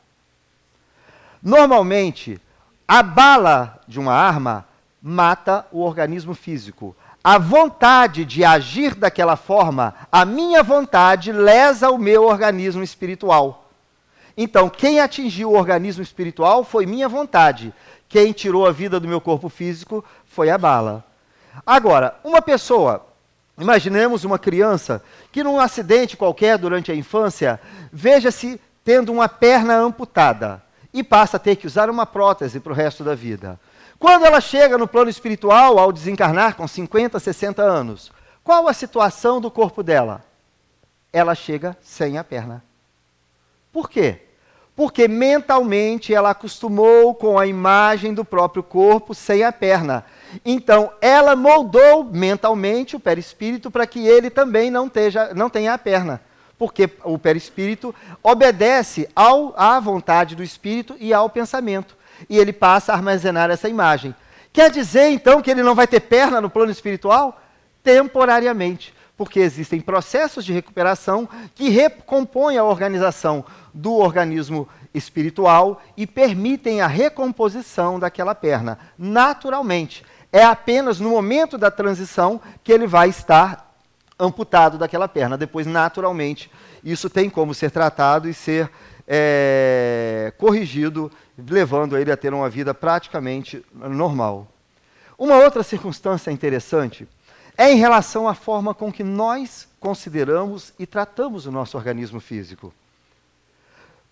Normalmente, a bala de uma arma mata o organismo físico. A vontade de agir daquela forma, a minha vontade, lesa o meu organismo espiritual. Então, quem atingiu o organismo espiritual foi minha vontade. Quem tirou a vida do meu corpo físico foi a bala. Agora, uma pessoa... Imaginemos uma criança que num acidente qualquer durante a infância, veja-se tendo uma perna amputada e passa a ter que usar uma prótese para o resto da vida. Quando ela chega no plano espiritual, ao desencarnar com 50, 60 anos, qual a situação do corpo dela? Ela chega sem a perna. Por quê? Porque mentalmente ela acostumou com a imagem do próprio corpo sem a perna. Então, ela moldou mentalmente o perispírito para que ele também não tenha a perna. Porque o perispírito obedece à vontade do espírito e ao pensamento. E ele passa a armazenar essa imagem. Quer dizer, então, que ele não vai ter perna no plano espiritual? Temporariamente. Porque existem processos de recuperação que recompõem a organização do organismo espiritual e permitem a recomposição daquela perna, naturalmente. É apenas no momento da transição que ele vai estar amputado daquela perna. Depois, naturalmente, isso tem como ser tratado e ser corrigido, levando ele a ter uma vida praticamente normal. Uma outra circunstância interessante é em relação à forma com que nós consideramos e tratamos o nosso organismo físico.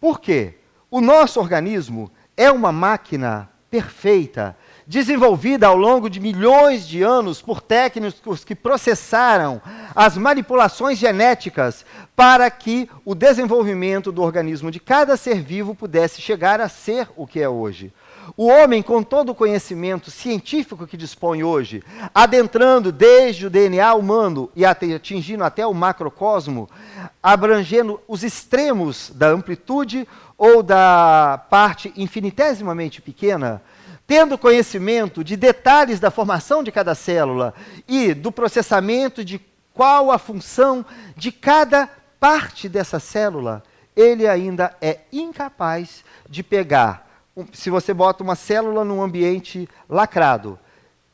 Por quê? O nosso organismo é uma máquina perfeita, desenvolvida ao longo de milhões de anos por técnicos que processaram as manipulações genéticas para que o desenvolvimento do organismo de cada ser vivo pudesse chegar a ser o que é hoje. O homem, com todo o conhecimento científico que dispõe hoje, adentrando desde o DNA humano e atingindo até o macrocosmo, abrangendo os extremos da amplitude ou da parte infinitesimamente pequena, tendo conhecimento de detalhes da formação de cada célula e do processamento de qual a função de cada parte dessa célula, ele ainda é incapaz de pegar. Se você bota uma célula num ambiente lacrado,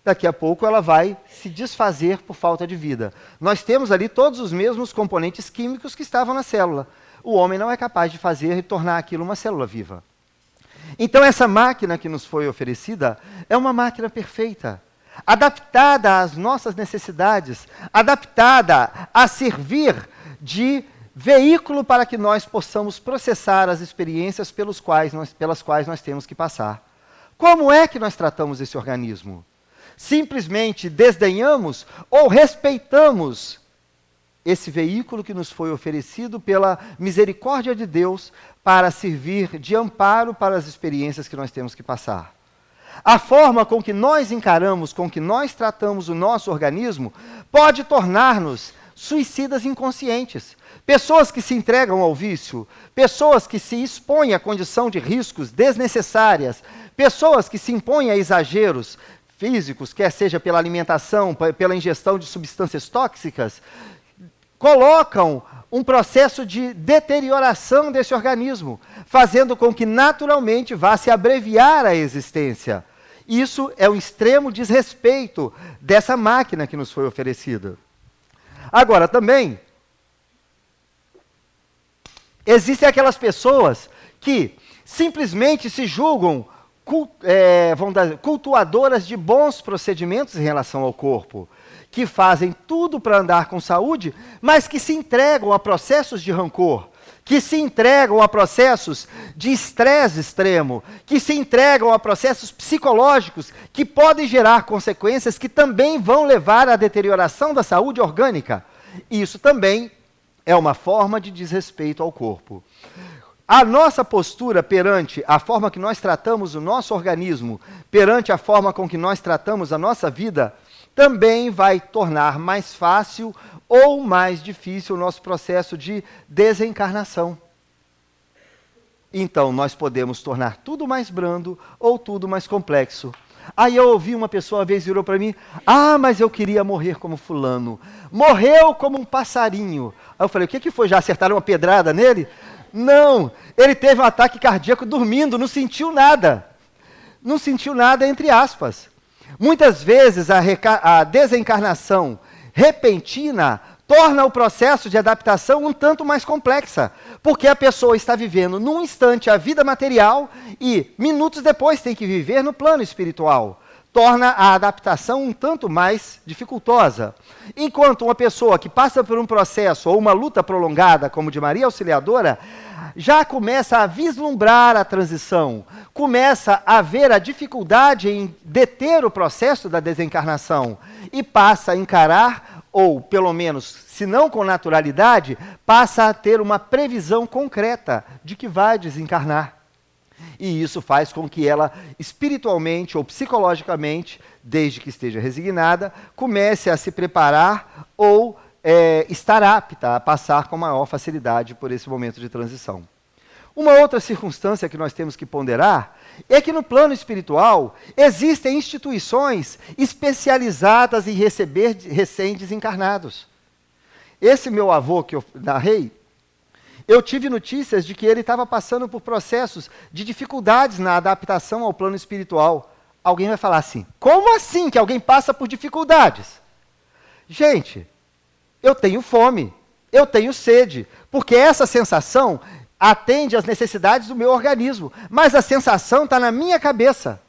daqui a pouco ela vai se desfazer por falta de vida. Nós temos ali todos os mesmos componentes químicos que estavam na célula. O homem não é capaz de fazer e tornar aquilo uma célula viva. Então essa máquina que nos foi oferecida é uma máquina perfeita, adaptada às nossas necessidades, adaptada a servir de veículo para que nós possamos processar as experiências pelas quais nós temos que passar. Como é que nós tratamos esse organismo? Simplesmente desdenhamos ou respeitamos esse veículo que nos foi oferecido pela misericórdia de Deus para servir de amparo para as experiências que nós temos que passar? A forma com que nós encaramos, com que nós tratamos o nosso organismo, pode tornar-nos suicidas inconscientes. Pessoas que se entregam ao vício, pessoas que se expõem à condição de riscos desnecessárias, pessoas que se impõem a exageros físicos, quer seja pela alimentação, pela ingestão de substâncias tóxicas, colocam um processo de deterioração desse organismo, fazendo com que naturalmente vá se abreviar a existência. Isso é um extremo desrespeito dessa máquina que nos foi oferecida. Agora, também, Existem aquelas pessoas que simplesmente se julgam cultuadoras de bons procedimentos em relação ao corpo, que fazem tudo para andar com saúde, mas que se entregam a processos de rancor, que se entregam a processos de estresse extremo, que se entregam a processos psicológicos que podem gerar consequências que também vão levar à deterioração da saúde orgânica. Isso também é uma forma de desrespeito ao corpo. A nossa postura perante a forma que nós tratamos o nosso organismo, perante a forma com que nós tratamos a nossa vida, também vai tornar mais fácil ou mais difícil o nosso processo de desencarnação. Então, nós podemos tornar tudo mais brando ou tudo mais complexo. Aí eu ouvi uma pessoa uma vez virou para mim, mas eu queria morrer como fulano. Morreu como um passarinho. Aí eu falei, o que foi? Já acertaram uma pedrada nele? Não, ele teve um ataque cardíaco dormindo, não sentiu nada. Não sentiu nada, entre aspas. Muitas vezes a desencarnação repentina torna o processo de adaptação um tanto mais complexa, porque a pessoa está vivendo num instante a vida material e minutos depois tem que viver no plano espiritual. Torna a adaptação um tanto mais dificultosa. Enquanto uma pessoa que passa por um processo ou uma luta prolongada, como de Maria Auxiliadora, já começa a vislumbrar a transição, começa a ver a dificuldade em deter o processo da desencarnação e passa a encarar, ou pelo menos, se não com naturalidade, passa a ter uma previsão concreta de que vai desencarnar. E isso faz com que ela, espiritualmente ou psicologicamente, desde que esteja resignada, comece a se preparar ou estar apta a passar com maior facilidade por esse momento de transição. Uma outra circunstância que nós temos que ponderar é que no plano espiritual existem instituições especializadas em receber recém-desencarnados. Esse meu avô que eu narrei, eu tive notícias de que ele estava passando por processos de dificuldades na adaptação ao plano espiritual. Alguém vai falar assim, como assim que alguém passa por dificuldades? Gente, eu tenho fome, eu tenho sede, porque essa sensação atende às necessidades do meu organismo, mas a sensação está na minha cabeça.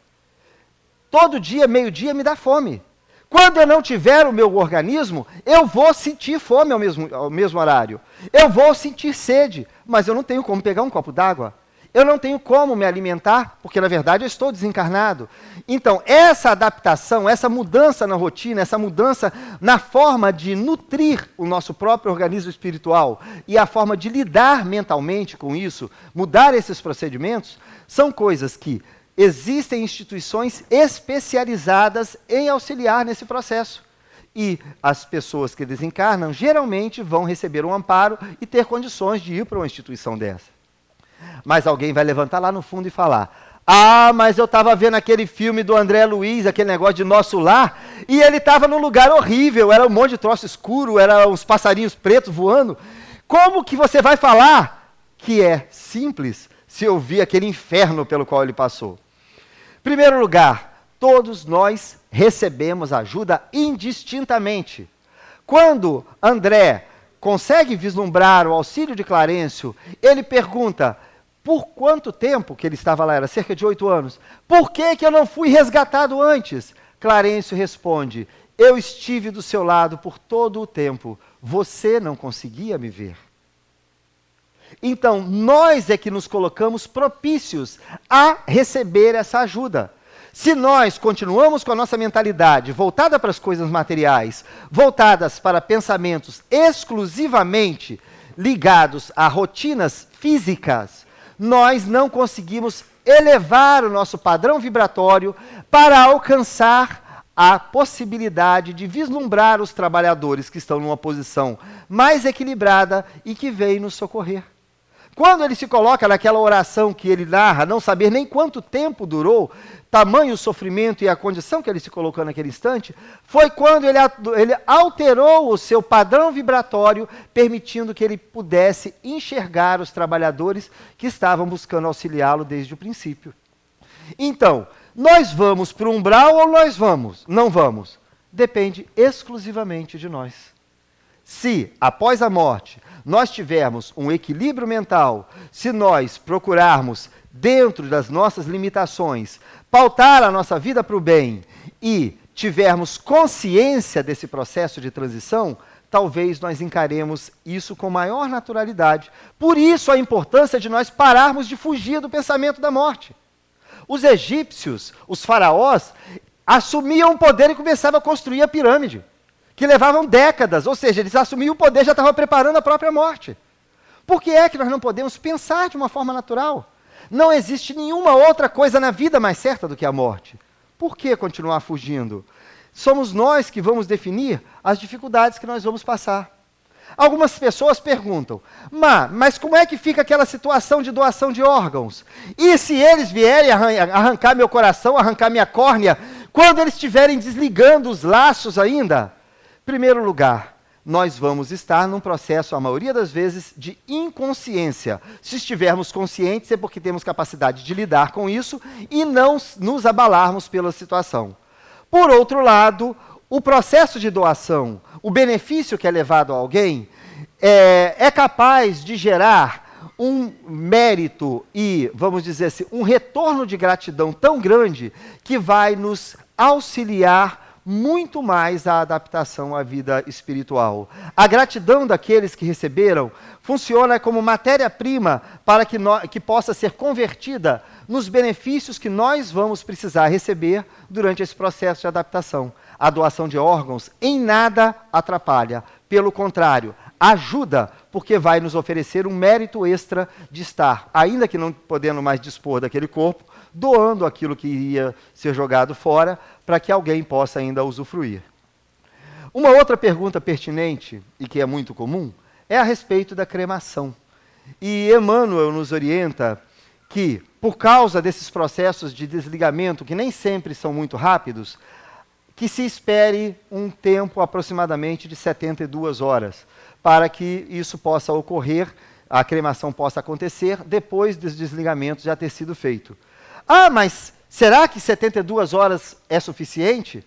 Todo dia, meio-dia, me dá fome. Quando eu não tiver o meu organismo, eu vou sentir fome ao mesmo horário. Eu vou sentir sede, mas eu não tenho como pegar um copo d'água. Eu não tenho como me alimentar, porque na verdade eu estou desencarnado. Então, essa adaptação, essa mudança na rotina, essa mudança na forma de nutrir o nosso próprio organismo espiritual e a forma de lidar mentalmente com isso, mudar esses procedimentos, são coisas que existem instituições especializadas em auxiliar nesse processo. E as pessoas que desencarnam geralmente vão receber um amparo e ter condições de ir para uma instituição dessa. Mas alguém vai levantar lá no fundo e falar, mas eu estava vendo aquele filme do André Luiz, aquele negócio de Nosso Lar, e ele estava num lugar horrível, era um monte de troço escuro, era uns passarinhos pretos voando. Como que você vai falar que é simples se ouvir aquele inferno pelo qual ele passou? Em primeiro lugar, todos nós recebemos ajuda indistintamente. Quando André consegue vislumbrar o auxílio de Clarencio, ele pergunta, por quanto tempo que ele estava lá? Era cerca de 8 anos. Por que eu não fui resgatado antes? Clarencio responde, eu estive do seu lado por todo o tempo, você não conseguia me ver. Então, nós é que nos colocamos propícios a receber essa ajuda. Se nós continuamos com a nossa mentalidade voltada para as coisas materiais, voltadas para pensamentos exclusivamente ligados a rotinas físicas, nós não conseguimos elevar o nosso padrão vibratório para alcançar a possibilidade de vislumbrar os trabalhadores que estão numa posição mais equilibrada e que vêm nos socorrer. Quando ele se coloca naquela oração que ele narra, não saber nem quanto tempo durou, tamanho o sofrimento e a condição que ele se colocou naquele instante, foi quando ele alterou o seu padrão vibratório, permitindo que ele pudesse enxergar os trabalhadores que estavam buscando auxiliá-lo desde o princípio. Então, nós vamos para o umbral ou nós vamos? Não vamos. Depende exclusivamente de nós. Se, após a morte, nós tivermos um equilíbrio mental, se nós procurarmos, dentro das nossas limitações, pautar a nossa vida para o bem e tivermos consciência desse processo de transição, talvez nós encaremos isso com maior naturalidade. Por isso a importância de nós pararmos de fugir do pensamento da morte. Os egípcios, os faraós, assumiam o poder e começavam a construir a pirâmide, que levavam décadas, ou seja, eles assumiam o poder e já estavam preparando a própria morte. Por que é que nós não podemos pensar de uma forma natural? Não existe nenhuma outra coisa na vida mais certa do que a morte. Por que continuar fugindo? Somos nós que vamos definir as dificuldades que nós vamos passar. Algumas pessoas perguntam, mas como é que fica aquela situação de doação de órgãos? E se eles vierem arrancar meu coração, arrancar minha córnea, quando eles estiverem desligando os laços ainda? Em primeiro lugar, nós vamos estar num processo, a maioria das vezes, de inconsciência. Se estivermos conscientes, é porque temos capacidade de lidar com isso e não nos abalarmos pela situação. Por outro lado, o processo de doação, o benefício que é levado a alguém, é capaz de gerar um mérito e, vamos dizer assim, um retorno de gratidão tão grande que vai nos auxiliar muito mais à adaptação à vida espiritual. A gratidão daqueles que receberam funciona como matéria-prima para que possa ser convertida nos benefícios que nós vamos precisar receber durante esse processo de adaptação. A doação de órgãos em nada atrapalha, pelo contrário, ajuda, porque vai nos oferecer um mérito extra de estar, ainda que não podendo mais dispor daquele corpo, doando aquilo que iria ser jogado fora, para que alguém possa ainda usufruir. Uma outra pergunta pertinente, e que é muito comum, é a respeito da cremação. E Emmanuel nos orienta que, por causa desses processos de desligamento, que nem sempre são muito rápidos, que se espere um tempo aproximadamente de 72 horas, para que isso possa ocorrer, a cremação possa acontecer, depois dos desligamentos já ter sido feito. Mas será que 72 horas é suficiente?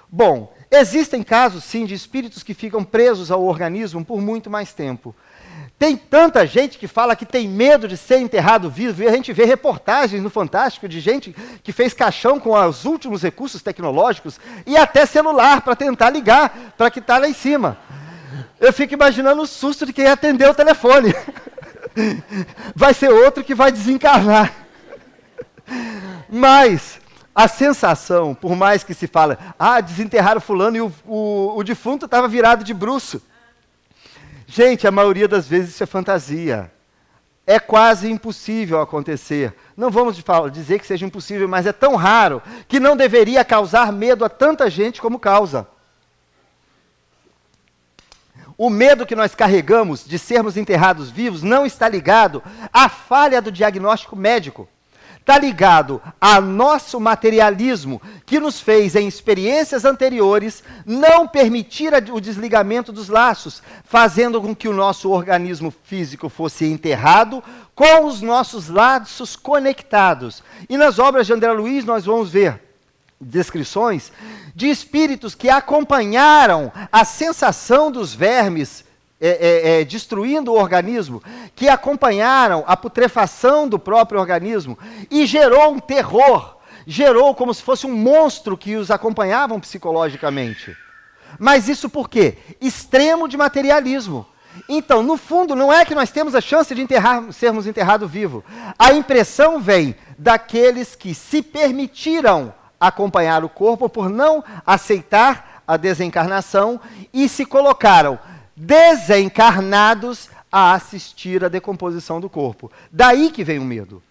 Bom, existem casos, sim, de espíritos que ficam presos ao organismo por muito mais tempo. Tem tanta gente que fala que tem medo de ser enterrado vivo, e a gente vê reportagens no Fantástico de gente que fez caixão com os últimos recursos tecnológicos e até celular para tentar ligar para que está lá em cima. Eu fico imaginando o susto de quem atendeu o telefone. Vai ser outro que vai desencarnar. Mas a sensação, por mais que se fala, desenterraram fulano e o defunto estava virado de bruço. Gente, a maioria das vezes isso é fantasia. É quase impossível acontecer. Não vamos dizer que seja impossível, mas é tão raro que não deveria causar medo a tanta gente como causa. O medo que nós carregamos de sermos enterrados vivos não está ligado à falha do diagnóstico médico. Está ligado ao nosso materialismo, que nos fez, em experiências anteriores, não permitir o desligamento dos laços, fazendo com que o nosso organismo físico fosse enterrado com os nossos laços conectados. E nas obras de André Luiz nós vamos ver descrições de espíritos que acompanharam a sensação dos vermes destruindo o organismo, que acompanharam a putrefação do próprio organismo, e gerou um terror, gerou como se fosse um monstro que os acompanhavam psicologicamente. Mas isso por quê? Extremo de materialismo. Então, no fundo, não é que nós temos a chance de sermos enterrados vivos. A impressão vem daqueles que se permitiram acompanhar o corpo por não aceitar a desencarnação e se colocaram desencarnados a assistir à decomposição do corpo. Daí que vem o medo.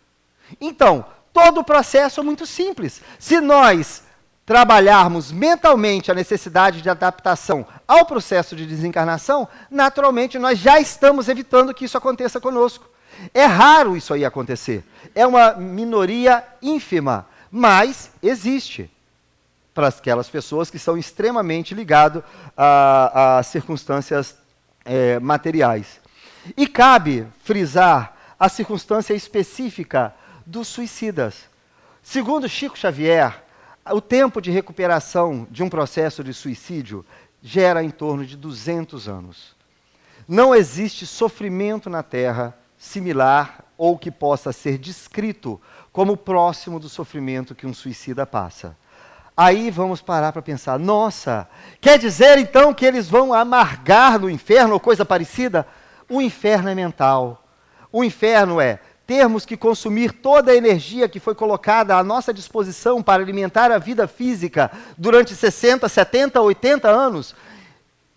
Então, todo o processo é muito simples. Se nós trabalharmos mentalmente a necessidade de adaptação ao processo de desencarnação, naturalmente nós já estamos evitando que isso aconteça conosco. É raro isso aí acontecer. É uma minoria ínfima, mas existe. Para aquelas pessoas que são extremamente ligadas a circunstâncias materiais. E cabe frisar a circunstância específica dos suicidas. Segundo Chico Xavier, o tempo de recuperação de um processo de suicídio gera em torno de 200 anos. Não existe sofrimento na Terra similar ou que possa ser descrito como próximo do sofrimento que um suicida passa. Aí vamos parar para pensar, nossa, quer dizer então que eles vão amargar no inferno ou coisa parecida? O inferno é mental. O inferno é termos que consumir toda a energia que foi colocada à nossa disposição para alimentar a vida física durante 60, 70, 80 anos,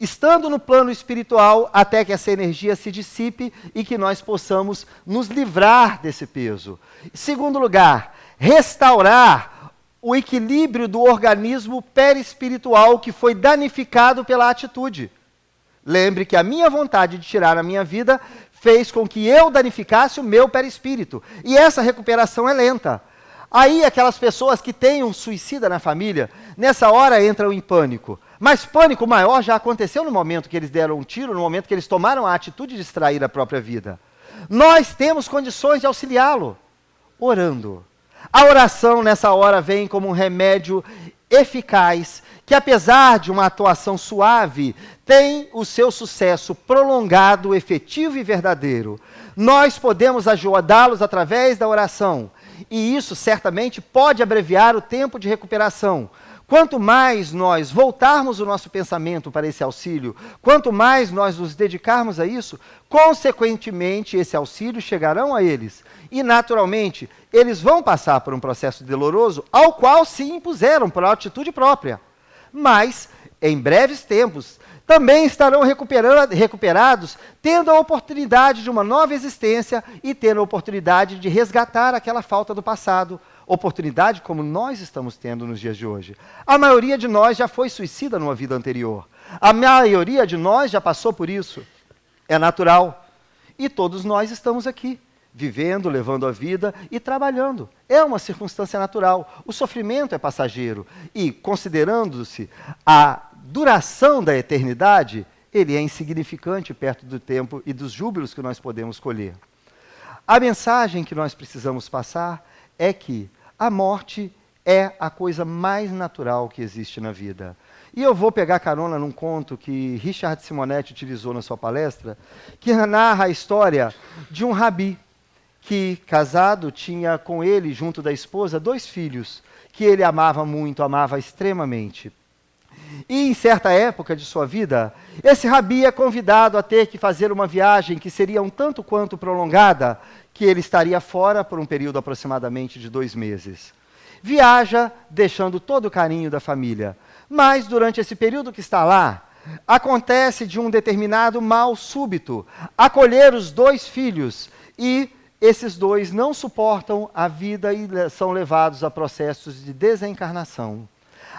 estando no plano espiritual até que essa energia se dissipe e que nós possamos nos livrar desse peso. Segundo lugar, restaurar o equilíbrio do organismo perispiritual que foi danificado pela atitude. Lembre que a minha vontade de tirar a minha vida fez com que eu danificasse o meu perispírito. E essa recuperação é lenta. Aí aquelas pessoas que têm um suicida na família, nessa hora entram em pânico. Mas pânico maior já aconteceu no momento que eles deram um tiro, no momento que eles tomaram a atitude de extrair a própria vida. Nós temos condições de auxiliá-lo, orando. A oração nessa hora vem como um remédio eficaz, que apesar de uma atuação suave, tem o seu sucesso prolongado, efetivo e verdadeiro. Nós podemos ajudá-los através da oração, e isso certamente pode abreviar o tempo de recuperação. Quanto mais nós voltarmos o nosso pensamento para esse auxílio, quanto mais nós nos dedicarmos a isso, consequentemente esse auxílio chegarão a eles. E naturalmente, eles vão passar por um processo doloroso ao qual se impuseram por atitude própria. Mas, em breves tempos, também estarão recuperados, tendo a oportunidade de uma nova existência e tendo a oportunidade de resgatar aquela falta do passado. Oportunidade como nós estamos tendo nos dias de hoje. A maioria de nós já foi suicida numa vida anterior. A maioria de nós já passou por isso. É natural. E todos nós estamos aqui, vivendo, levando a vida e trabalhando. É uma circunstância natural. O sofrimento é passageiro. E, considerando-se a duração da eternidade, ele é insignificante perto do tempo e dos júbilos que nós podemos colher. A mensagem que nós precisamos passar é que a morte é a coisa mais natural que existe na vida. E eu vou pegar carona num conto que Richard Simonetti utilizou na sua palestra, que narra a história de um rabi que, casado, tinha com ele, junto da esposa, 2 filhos, que ele amava muito, amava extremamente. E em certa época de sua vida, esse rabi é convidado a ter que fazer uma viagem que seria um tanto quanto prolongada, que ele estaria fora por um período aproximadamente de 2 meses. Viaja, deixando todo o carinho da família. Mas, durante esse período que está lá, acontece de um determinado mal súbito, acolher os 2 filhos, e esses 2 não suportam a vida e são levados a processos de desencarnação.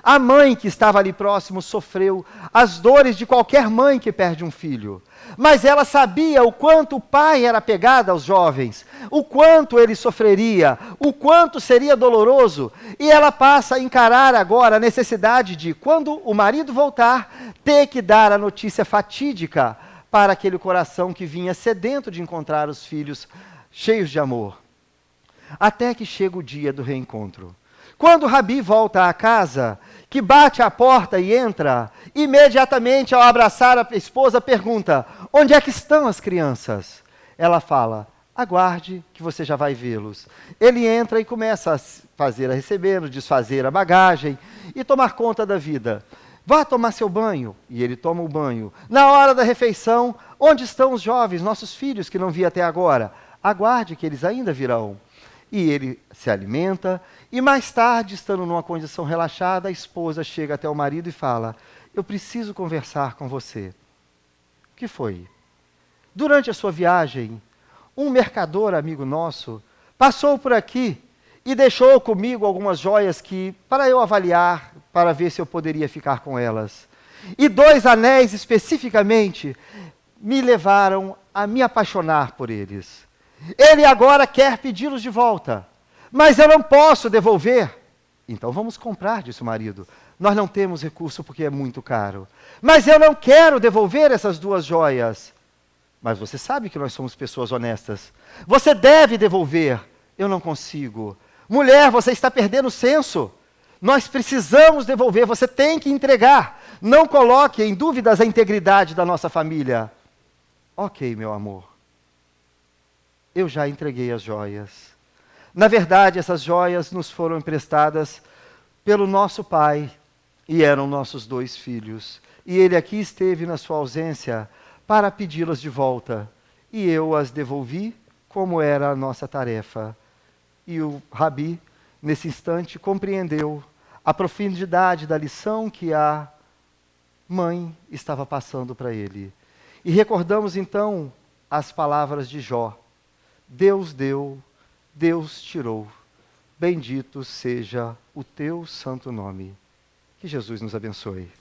A mãe que estava ali próximo sofreu as dores de qualquer mãe que perde um filho. Mas ela sabia o quanto o pai era apegado aos jovens, o quanto ele sofreria, o quanto seria doloroso. E ela passa a encarar agora a necessidade de, quando o marido voltar, ter que dar a notícia fatídica para aquele coração que vinha sedento de encontrar os filhos cheios de amor. Até que chega o dia do reencontro. Quando o rabi volta à casa, que bate à porta e entra, imediatamente ao abraçar a esposa pergunta: onde é que estão as crianças? Ela fala: aguarde que você já vai vê-los. Ele entra e começa a recebê-los, desfazer a bagagem e tomar conta da vida. Vá tomar seu banho. E ele toma o banho. Na hora da refeição, onde estão os jovens, nossos filhos que não vi até agora? Aguarde que eles ainda virão. E ele se alimenta, e mais tarde, estando numa condição relaxada, a esposa chega até o marido e fala: eu preciso conversar com você. O que foi? Durante a sua viagem, um mercador amigo nosso passou por aqui e deixou comigo algumas joias para eu avaliar, para ver se eu poderia ficar com elas. E 2 anéis especificamente me levaram a me apaixonar por eles. Ele agora quer pedi-los de volta, mas eu não posso devolver. Então vamos comprar, disse o marido. Nós não temos recurso porque é muito caro. Mas eu não quero devolver essas 2 joias. Mas você sabe que nós somos pessoas honestas. Você deve devolver. Eu não consigo. Mulher, você está perdendo o senso. Nós precisamos devolver, você tem que entregar. Não coloque em dúvidas a integridade da nossa família. Ok, meu amor, eu já entreguei as joias. Na verdade, essas joias nos foram emprestadas pelo nosso pai e eram nossos 2 filhos. E ele aqui esteve na sua ausência para pedi-las de volta. E eu as devolvi como era a nossa tarefa. E o Rabi, nesse instante, compreendeu a profundidade da lição que a mãe estava passando para ele. E recordamos então as palavras de Jó. Deus deu, Deus tirou. Bendito seja o teu santo nome. Que Jesus nos abençoe.